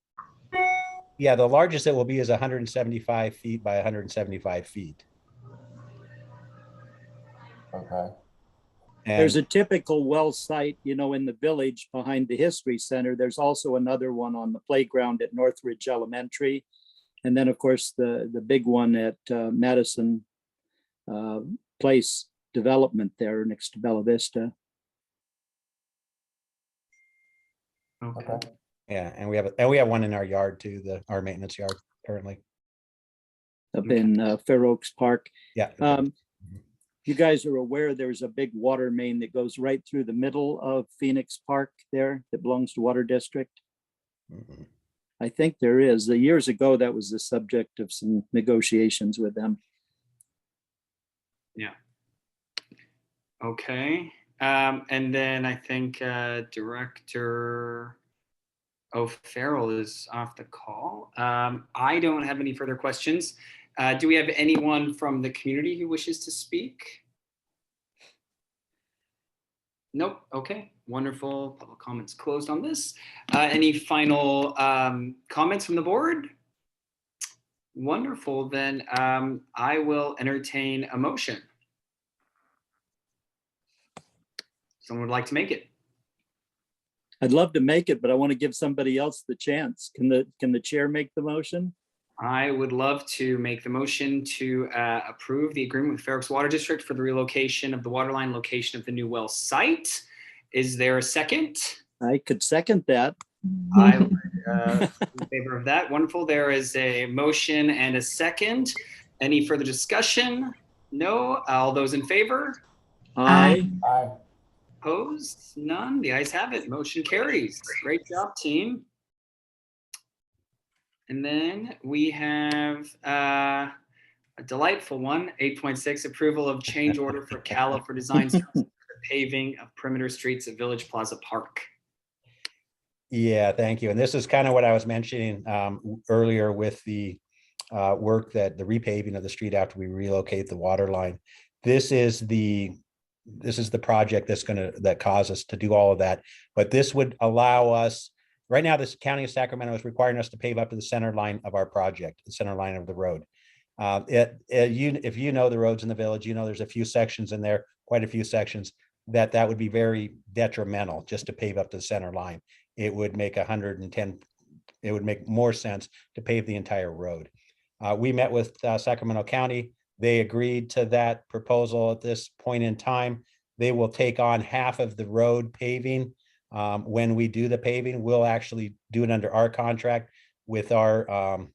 Yeah, the largest it will be is 175 feet by 175 feet. Okay. And there's a typical well site, in the village behind the History Center. There's also another one on the playground at Northridge Elementary. And then, of course, the big one at Madison Place Development there next to Bella Vista. Okay. Yeah, and we have one in our yard too, our maintenance yard currently. Up in Fair Oaks Park. Yeah. You guys are aware there's a big water main that goes right through the middle of Phoenix Park there that belongs to Water District? Mhm. I think there is. Years ago, that was the subject of some negotiations with them. Yeah. Okay. And then I think Director O'Farrell is off the call. I don't have any further questions. Do we have anyone from the community who wishes to speak? Nope. Okay. Wonderful. Public comments closed on this. Any final comments from the board? Wonderful. Then I will entertain a motion. Someone would like to make it? I'd love to make it, but I want to give somebody else the chance. Can the chair make the motion? I would love to make the motion to approve the agreement with Fair Oaks Water District for the relocation of the waterline location of the new well site. Is there a second? I could second that. I would in favor of that. Wonderful. There is a motion and a second. Any further discussion? No. All those in favor? Aye. Aye. Opposed? None. The ayes have it. Motion carries. Great job, team. And then we have a delightful one, 8.6, approval of change order for Cala for design services for the paving of perimeter streets at Village Plaza Park. Yeah, thank you. And this is kind of what I was mentioning earlier with the work that the repaving of the street after we relocate the water line. This is the project that caused us to do all of that. But this would allow us. Right now, this County of Sacramento is requiring us to pave up to the center line of our project, the center line of the road. If you know the roads in the village, you know there's a few sections in there, quite a few sections, that would be very detrimental just to pave up to the center line. It would make it would make more sense to pave the entire road. We met with Sacramento County. They agreed to that proposal at this point in time. They will take on half of the road paving. When we do the paving, we'll actually do it under our contract with our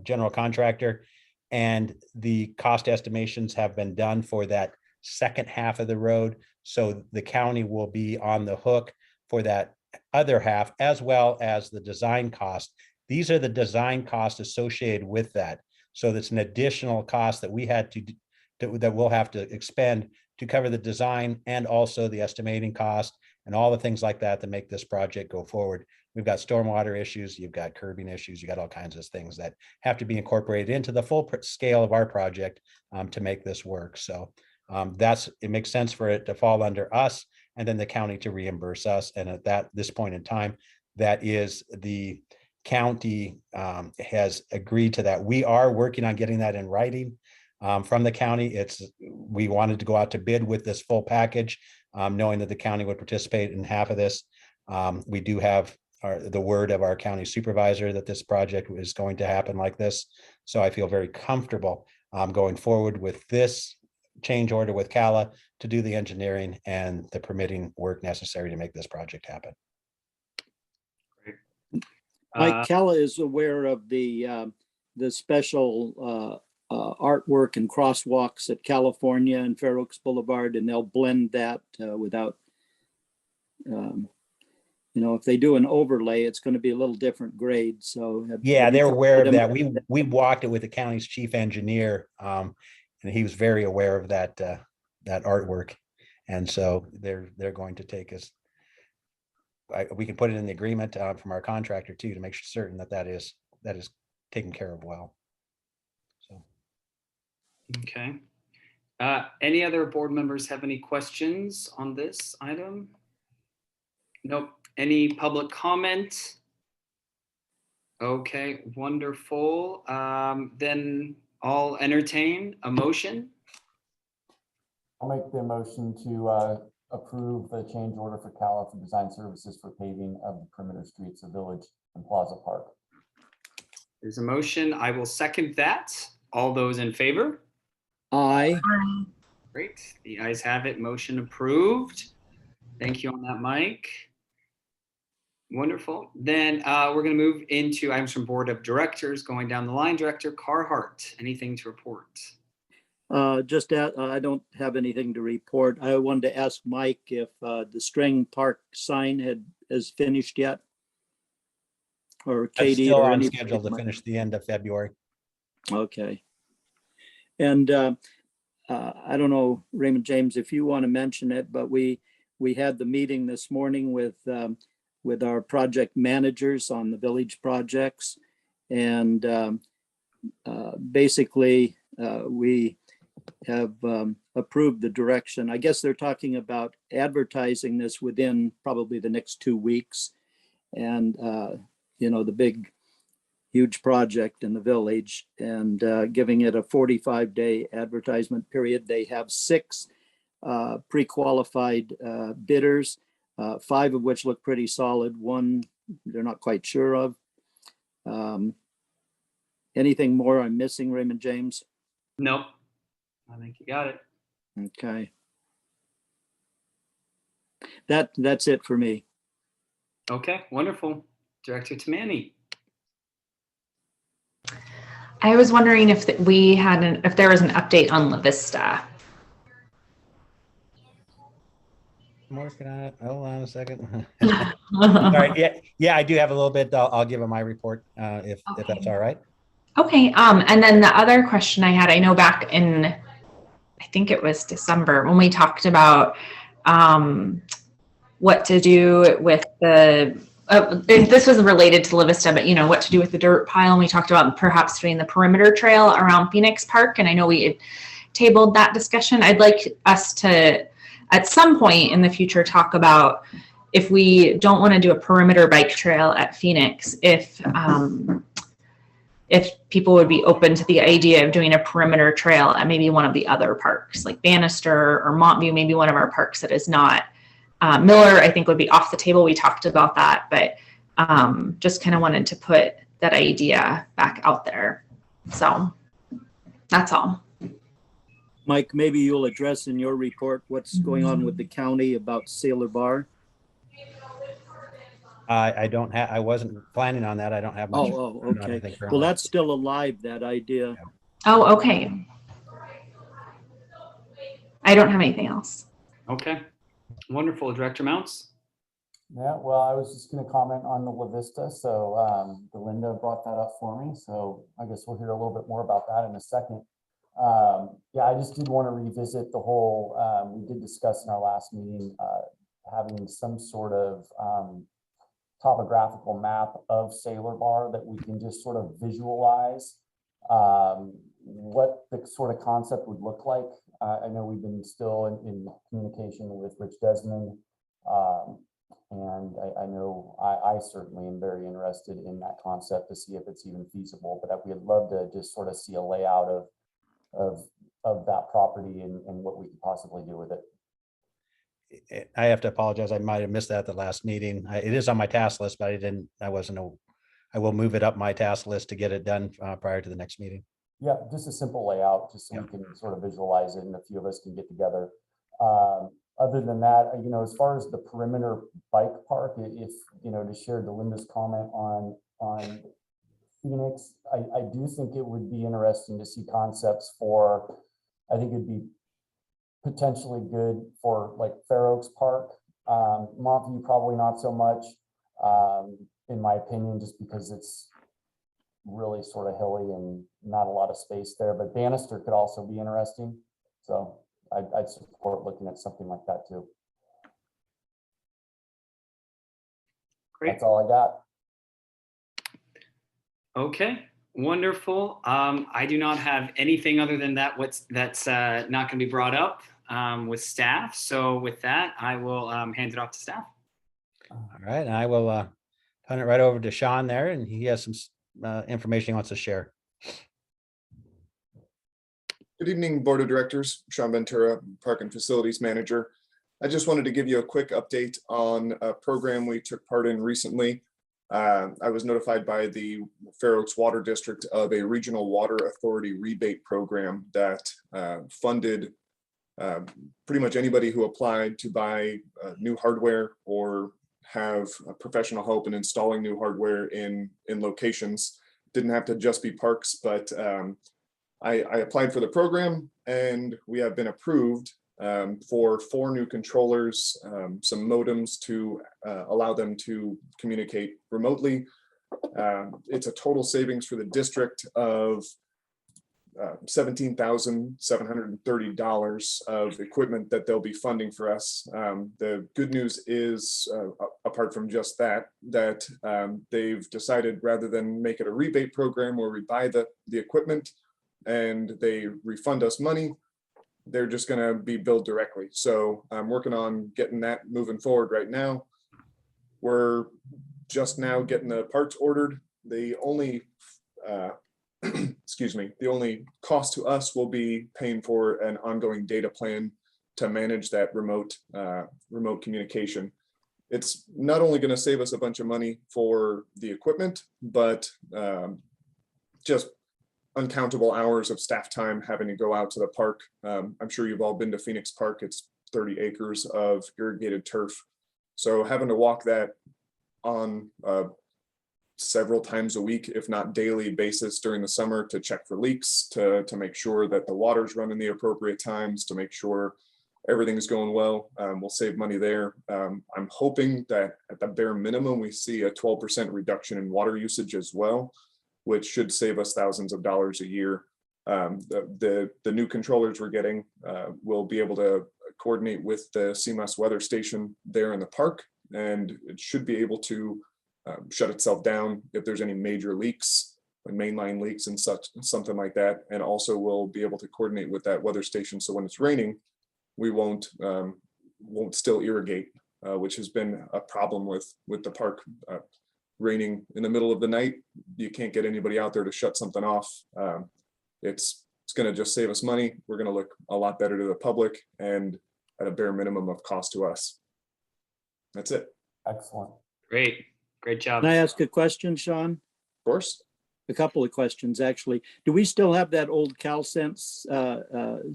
general contractor, and the cost estimations have been done for that second half of the road. So the county will be on the hook for that other half, as well as the design cost. These are the design costs associated with that. So that's an additional cost that we had that we'll have to expend to cover the design and also the estimating cost and all the things like that make this project go forward. We've got stormwater issues, you've got curbing issues, you got all kinds of things that have to be incorporated into the full scale of our project to make this work. So it makes sense for it to fall under us and then the county to reimburse us. And at this point in time, that is the county has agreed to that. We are working on getting that in writing from the county. We wanted to go out to bid with this full package, knowing that the county would participate in half of this. We do have the word of our county supervisor that this project is going to happen like this. So I feel very comfortable going forward with this change order with Cala to do the engineering and the permitting work necessary to make this project happen. Mike, Cala is aware of the special artwork and crosswalks at California and Fair Oaks Boulevard, and they'll blend that without, if they do an overlay, it's going to be a little different grade. So yeah, they're aware of that. We walked it with the county's chief engineer, and he was very aware of that artwork, and so they're going to take us. We can put it in the agreement from our contractor too to make certain that is taken care of well. So, okay. Any other board members have any questions on this item? Nope. Any public comment? Okay, wonderful. Then I'll entertain a motion. I'll make the motion to approve the change order for Cala for design services for paving of the perimeter streets of Village and Plaza Park. There's a motion. I will second that. All those in favor? Aye. Great. The ayes have it. Motion approved. Thank you on that, Mike. Wonderful. Then we're going to move into items from Board of Directors. Going down the line, Director Carhart, anything to report? I don't have anything to report. I wanted to ask Mike if the String Park sign is finished yet, or That's Katie, still or on anybody. schedule to finish the end of February. Okay. And I don't know, Raymond James, if you want to mention it, but we had the meeting this morning with our project managers on the village projects, and basically we have approved the direction. I guess they're talking about advertising this within probably the next 2 weeks, and the big huge project in the village, and giving it a 45-day advertisement period. They have 6 pre-qualified bidders, 5 of which look pretty solid. 1 they're not quite sure of. Anything more I'm missing, Raymond James? Nope. I think you got it. Okay. That's it for me. Okay, wonderful. Director Tamani. I was wondering if if there was an update on La Vista. I'm working on it. Hold on a second. All right. Yeah, I do have a little bit. I'll give him my report if that's all right. Okay. And then the other question I had, I know back in, I think it was December, when we talked about what to do with this was related to La Vista, but what to do with the dirt pile. And we talked about perhaps doing the perimeter trail around Phoenix Park. And I know we had tabled that discussion. I'd like us to, at some point in the future, talk about if we don't want to do a perimeter bike trail at Phoenix, if people would be open to the idea of doing a perimeter trail at maybe one of the other parks, like Bannister or Montview, maybe one of our parks that is not. Miller, I think, would be off the table. We talked about that, but just kind of wanted to put that idea back out there. So that's all. Mike, maybe you'll address in your report what's going on with the county about Sailor Bar. I wasn't planning on that. I don't have much. Okay. Well, that's still alive, that idea. Oh, okay. I don't have anything else. Okay. Wonderful. Director Mounts. Yeah, well, I was just going to comment on the La Vista. So Belinda brought that up for me. So I guess we'll hear a little bit more about that in a second. Yeah, I just did want to revisit the whole, we did discuss in our last meeting, having some sort of topographical map of Sailor Bar that we can just sort of visualize what the sort of concept would look like. I know we've been still in communication with Rich Desmond, and I know I certainly am very interested in that concept to see if it's even feasible, but we'd love to just sort of see a layout of that property and what we could possibly do with it. I have to apologize. I might have missed that at the last meeting. It is on my task list, but I will move it up my task list to get it done prior to the next meeting. Yeah, just a simple layout, just so we can sort of visualize it and a few of us can get together. Other than that, as far as the perimeter bike park, if, to share Belinda's comment on Phoenix, I do think it would be interesting to see concepts for, I think it'd be potentially good for like Fair Oaks Park. Montview, probably not so much, in my opinion, just because it's really sort of hilly and not a lot of space there, but Bannister could also be interesting. So I'd support looking at something like that too. Great. That's all I got. Okay, wonderful. I do not have anything other than that. That's not going to be brought up with staff. So with that, I will hand it off to staff. All right, and I will turn it right over to Sean there, and he has some information he wants to share. Good evening, Board of Directors. Sean Ventura, Park and Facilities Manager. I just wanted to give you a quick update on a program we took part in recently. I was notified by the Fair Oaks Water District of a Regional Water Authority rebate program that funded pretty much anybody who applied to buy new hardware or have professional help in installing new hardware in locations. Didn't have to just be parks, but I applied for the program and we have been approved for 4 new controllers, some modems to allow them to communicate remotely. It's a total savings for the district of $17,730 of equipment that they'll be funding for us. The good news is, apart from just that, they've decided rather than make it a rebate program where we buy the equipment and they refund us money, they're just going to be billed directly. So I'm working on getting that moving forward right now. We're just now getting the parts ordered. The only excuse me, the only cost to us will be paying for an ongoing data plan to manage that remote communication. It's not only going to save us a bunch of money for the equipment, but just uncountable hours of staff time having to go out to the park. I'm sure you've all been to Phoenix Park. It's 30 acres of irrigated turf. So having to walk that on several times a week, if not daily basis during the summer to check for leaks, to make sure that the water's running the appropriate times, to make sure everything's going well. We'll save money there. I'm hoping that at the bare minimum, we see a 12% reduction in water usage as well, which should save us thousands of dollars a year. The new controllers we're getting will be able to coordinate with the CMOS weather station there in the park, and it should be able to shut itself down if there's any major leaks, like mainline leaks and something like that. And also we'll be able to coordinate with that weather station. So when it's raining, we won't still irrigate, which has been a problem with the park. Raining in the middle of the night, you can't get anybody out there to shut something off. It's going to just save us money. We're going to look a lot better to the public and at a bare minimum of cost to us. That's it. Excellent. Great job. Can I ask a question, Sean? Of course. A couple of questions, actually. Do we still have that old CalSense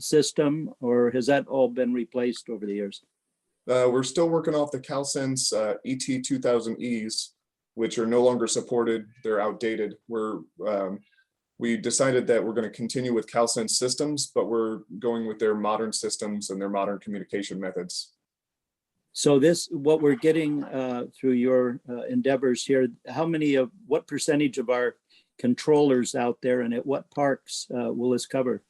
system, or has that all been replaced over the years? We're still working off the CalSense ET2000Es, which are no longer supported. They're outdated. We decided that we're going to continue with CalSense systems, but we're going with their modern systems and their modern communication methods. So what we're getting through your endeavors here, what percentage of our controllers out there and at what parks will this cover?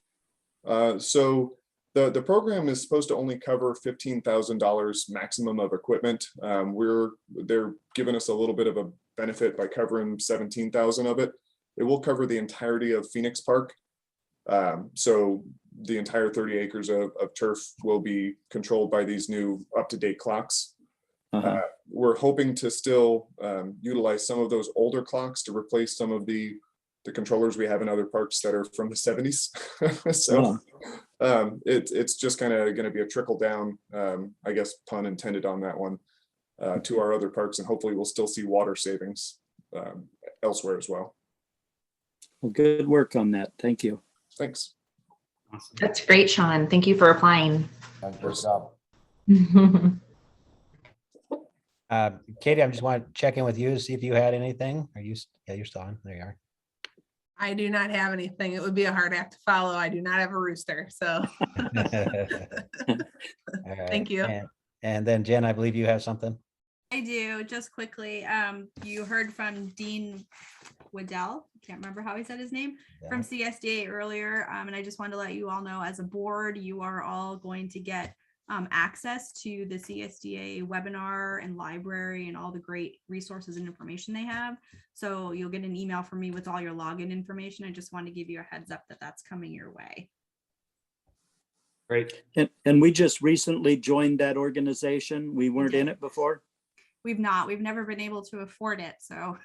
So the program is supposed to only cover $15,000 maximum of equipment. They're giving us a little bit of a benefit by covering 17,000 of it. It will cover the entirety of Phoenix Park. So the entire 30 acres of turf will be controlled by these new up-to-date clocks. We're hoping to still utilize some of those older clocks to replace some of the controllers we have in other parks that are from the 70s. So it's just kind of going to be a trickle down, I guess, pun intended on that one, to our other parks, and hopefully we'll still see water savings elsewhere as well. Well, good work on that. Thank you. Thanks. Awesome. That's great, Sean. Thank you for applying. Good job. Katie, I just want to check in with you to see if you had anything. You're still on. There you are. I do not have anything. It would be a hard act to follow. I do not have a rooster, so. Thank you. And then Jen, I believe you have something. I do, just quickly. You heard from Dean Waddell, can't remember how he said his name, from CSDA earlier. And I just wanted to let you all know, as a board, you are all going to get access to the CSDA webinar and library and all the great resources and information they have. So you'll get an email from me with all your login information. I just want to give you a heads up that that's coming your way. Great. And we just recently joined that organization. We weren't in it before. We've never been able to afford it. So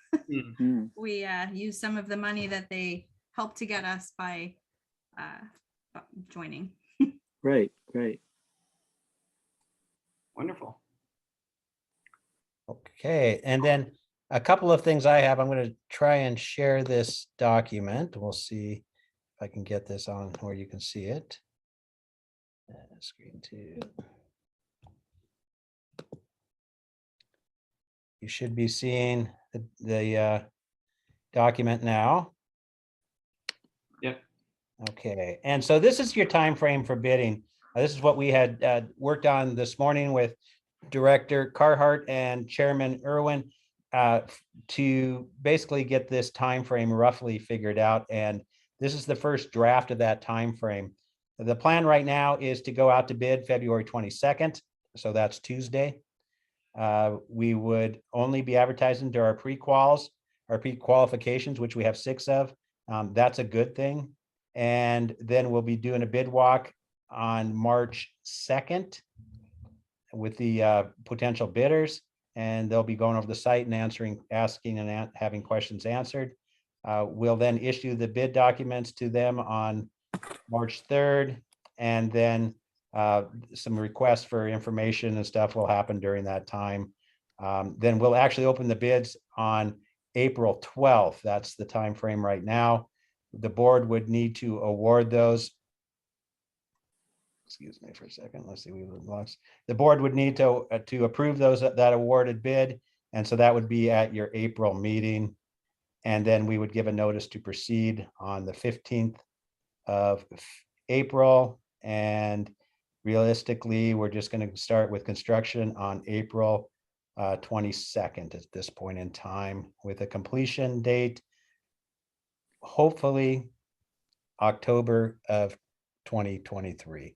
we use some of the money that they helped to get us by joining. Great. Wonderful. Okay, and then a couple of things I have. I'm going to try and share this document. We'll see if I can get this on where you can see it. Screen 2. You should be seeing the document now. Yep. Okay, and so this is your time frame for bidding. This is what we had worked on this morning with Director Carhart and Chairman Irwin to basically get this time frame roughly figured out. And this is the first draft of that time frame. The plan right now is to go out to bid February 22nd. So that's Tuesday. We would only be advertising to our pre-qualifications, which we have 6 of. That's a good thing. And then we'll be doing a bid walk on March 2nd with the potential bidders, and they'll be going over the site and asking and having questions answered. We'll then issue the bid documents to them on March 3rd, and then some requests for information and stuff will happen during that time. Then we'll actually open the bids on April 12th. That's the time frame right now. The board would need to award those. Excuse me for a second. Let's see. The board would need to approve those that awarded bid, and so that would be at your April meeting. And then we would give a notice to proceed on the 15th of April. And realistically, we're just going to start with construction on April 22nd at this point in time, with a completion date, hopefully October of 2023.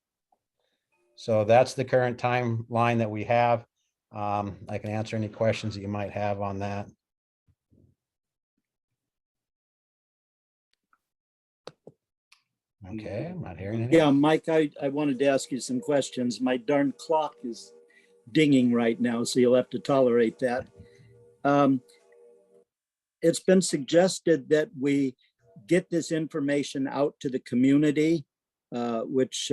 So that's the current timeline that we have. I can answer any questions that you might have on that. Okay, I'm not hearing anything. Yeah, Mike, I wanted to ask you some questions. My darn clock is dinging right now, so you'll have to tolerate that. It's been suggested that we get this information out to the community, which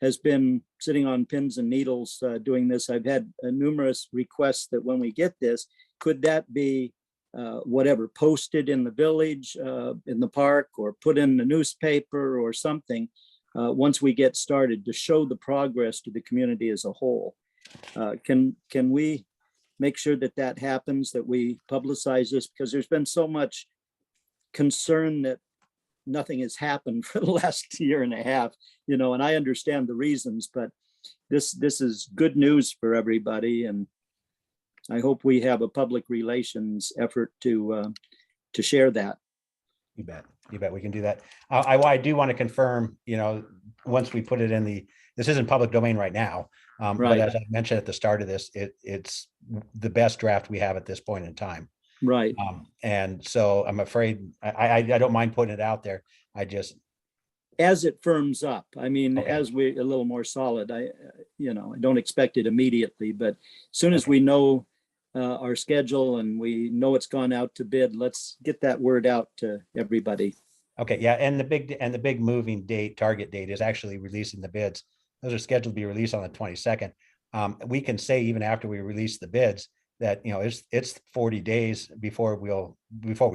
has been sitting on pins and needles doing this. I've had numerous requests that when we get this, could that be whatever, posted in the village, in the park, or put in the newspaper or something once we get started to show the progress to the community as a whole. Can we make sure that that happens, that we publicize this? Because there's been so much concern that nothing has happened for the last year and a half, you know, and I understand the reasons, but this is good news for everybody. And I hope we have a public relations effort to share that. You bet. You bet we can do that. I do want to confirm, you know, once we put it in this isn't public domain right now. Right. But as I mentioned at the start of this, it's the best draft we have at this point in time. Right. And so I'm afraid I don't mind putting it out there. I just, as it firms up, I mean, okay, as we're a little more solid, I don't expect it immediately, but as soon as we know our schedule and we know it's gone out to bid, let's get that word out to everybody. Okay. Yeah. And the big moving target date is actually releasing the bids. Those are scheduled to be released on the 22nd. We can say even after we release the bids that, you know, it's 40 days before we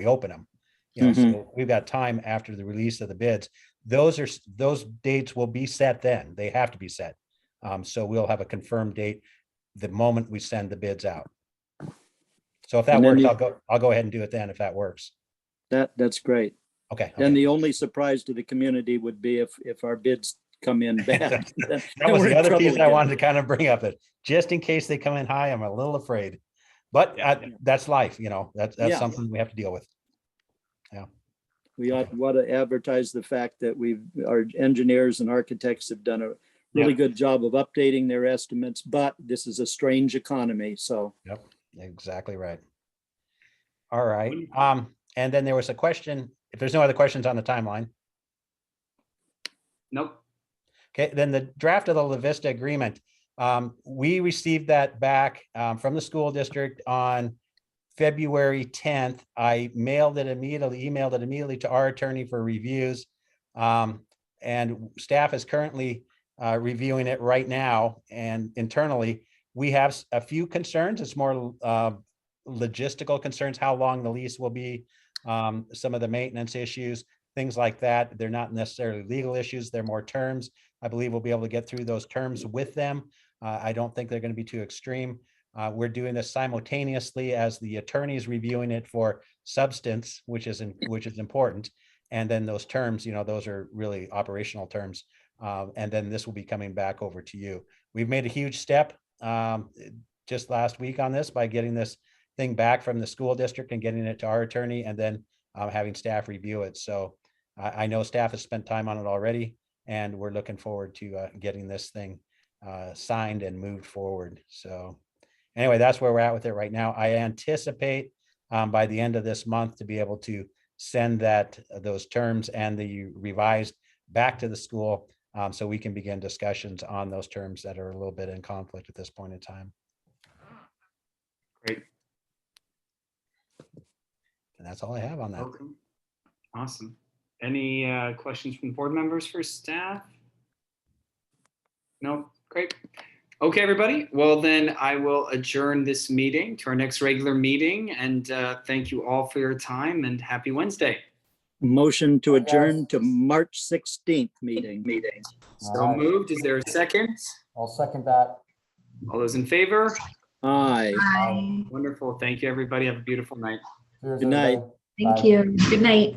open them. You know, so we've got time after the release of the bids. Those dates will be set then. They have to be set. So we'll have a confirmed date the moment we send the bids out. So if that works, I'll go ahead and do it then if that works. That's great. Okay. And the only surprise to the community would be if our bids come in bad. That was the other piece I wanted to kind of bring up, that just in case they come in high, I'm a little afraid, but that's life, you know, that's something we have to deal with. Yeah. We ought to advertise the fact that our engineers and architects have done a really good job of updating their estimates, but this is a strange economy. So. Yep, exactly right. All right. And then there was a question, if there's no other questions on the timeline. Nope. Okay, then the draft of the La Vista agreement, we received that back from the school district on February 10th. I emailed it immediately to our attorney for reviews. And staff is currently reviewing it right now. And internally, we have a few concerns. It's more logistical concerns, how long the lease will be, some of the maintenance issues, things like that. They're not necessarily legal issues, they're more terms. I believe we'll be able to get through those terms with them. I don't think they're going to be too extreme. We're doing this simultaneously as the attorney's reviewing it for substance, which is important. And then those terms, those are really operational terms. And then this will be coming back over to you. We've made a huge step just last week on this by getting this thing back from the school district and getting it to our attorney, and then having staff review it. So I know staff has spent time on it already, and we're looking forward to getting this thing signed and moved forward. So anyway, that's where we're at with it right now. I anticipate by the end of this month to be able to send those terms and the revised back to the school, so we can begin discussions on those terms that are a little bit in conflict at this point in time. Great. And that's all I have on that. Okay. Awesome. Any questions from board members for staff? No? Great. Okay, everybody. Well, then I will adjourn this meeting to our next regular meeting, and thank you all for your time, and happy Wednesday. Motion to adjourn to March 16th meeting. So moved. Is there a second? I'll second that. All those in favor? Aye. Wonderful. Thank you, everybody. Have a beautiful night. Cheers, Good night. everybody. Thank Bye. you. Good night.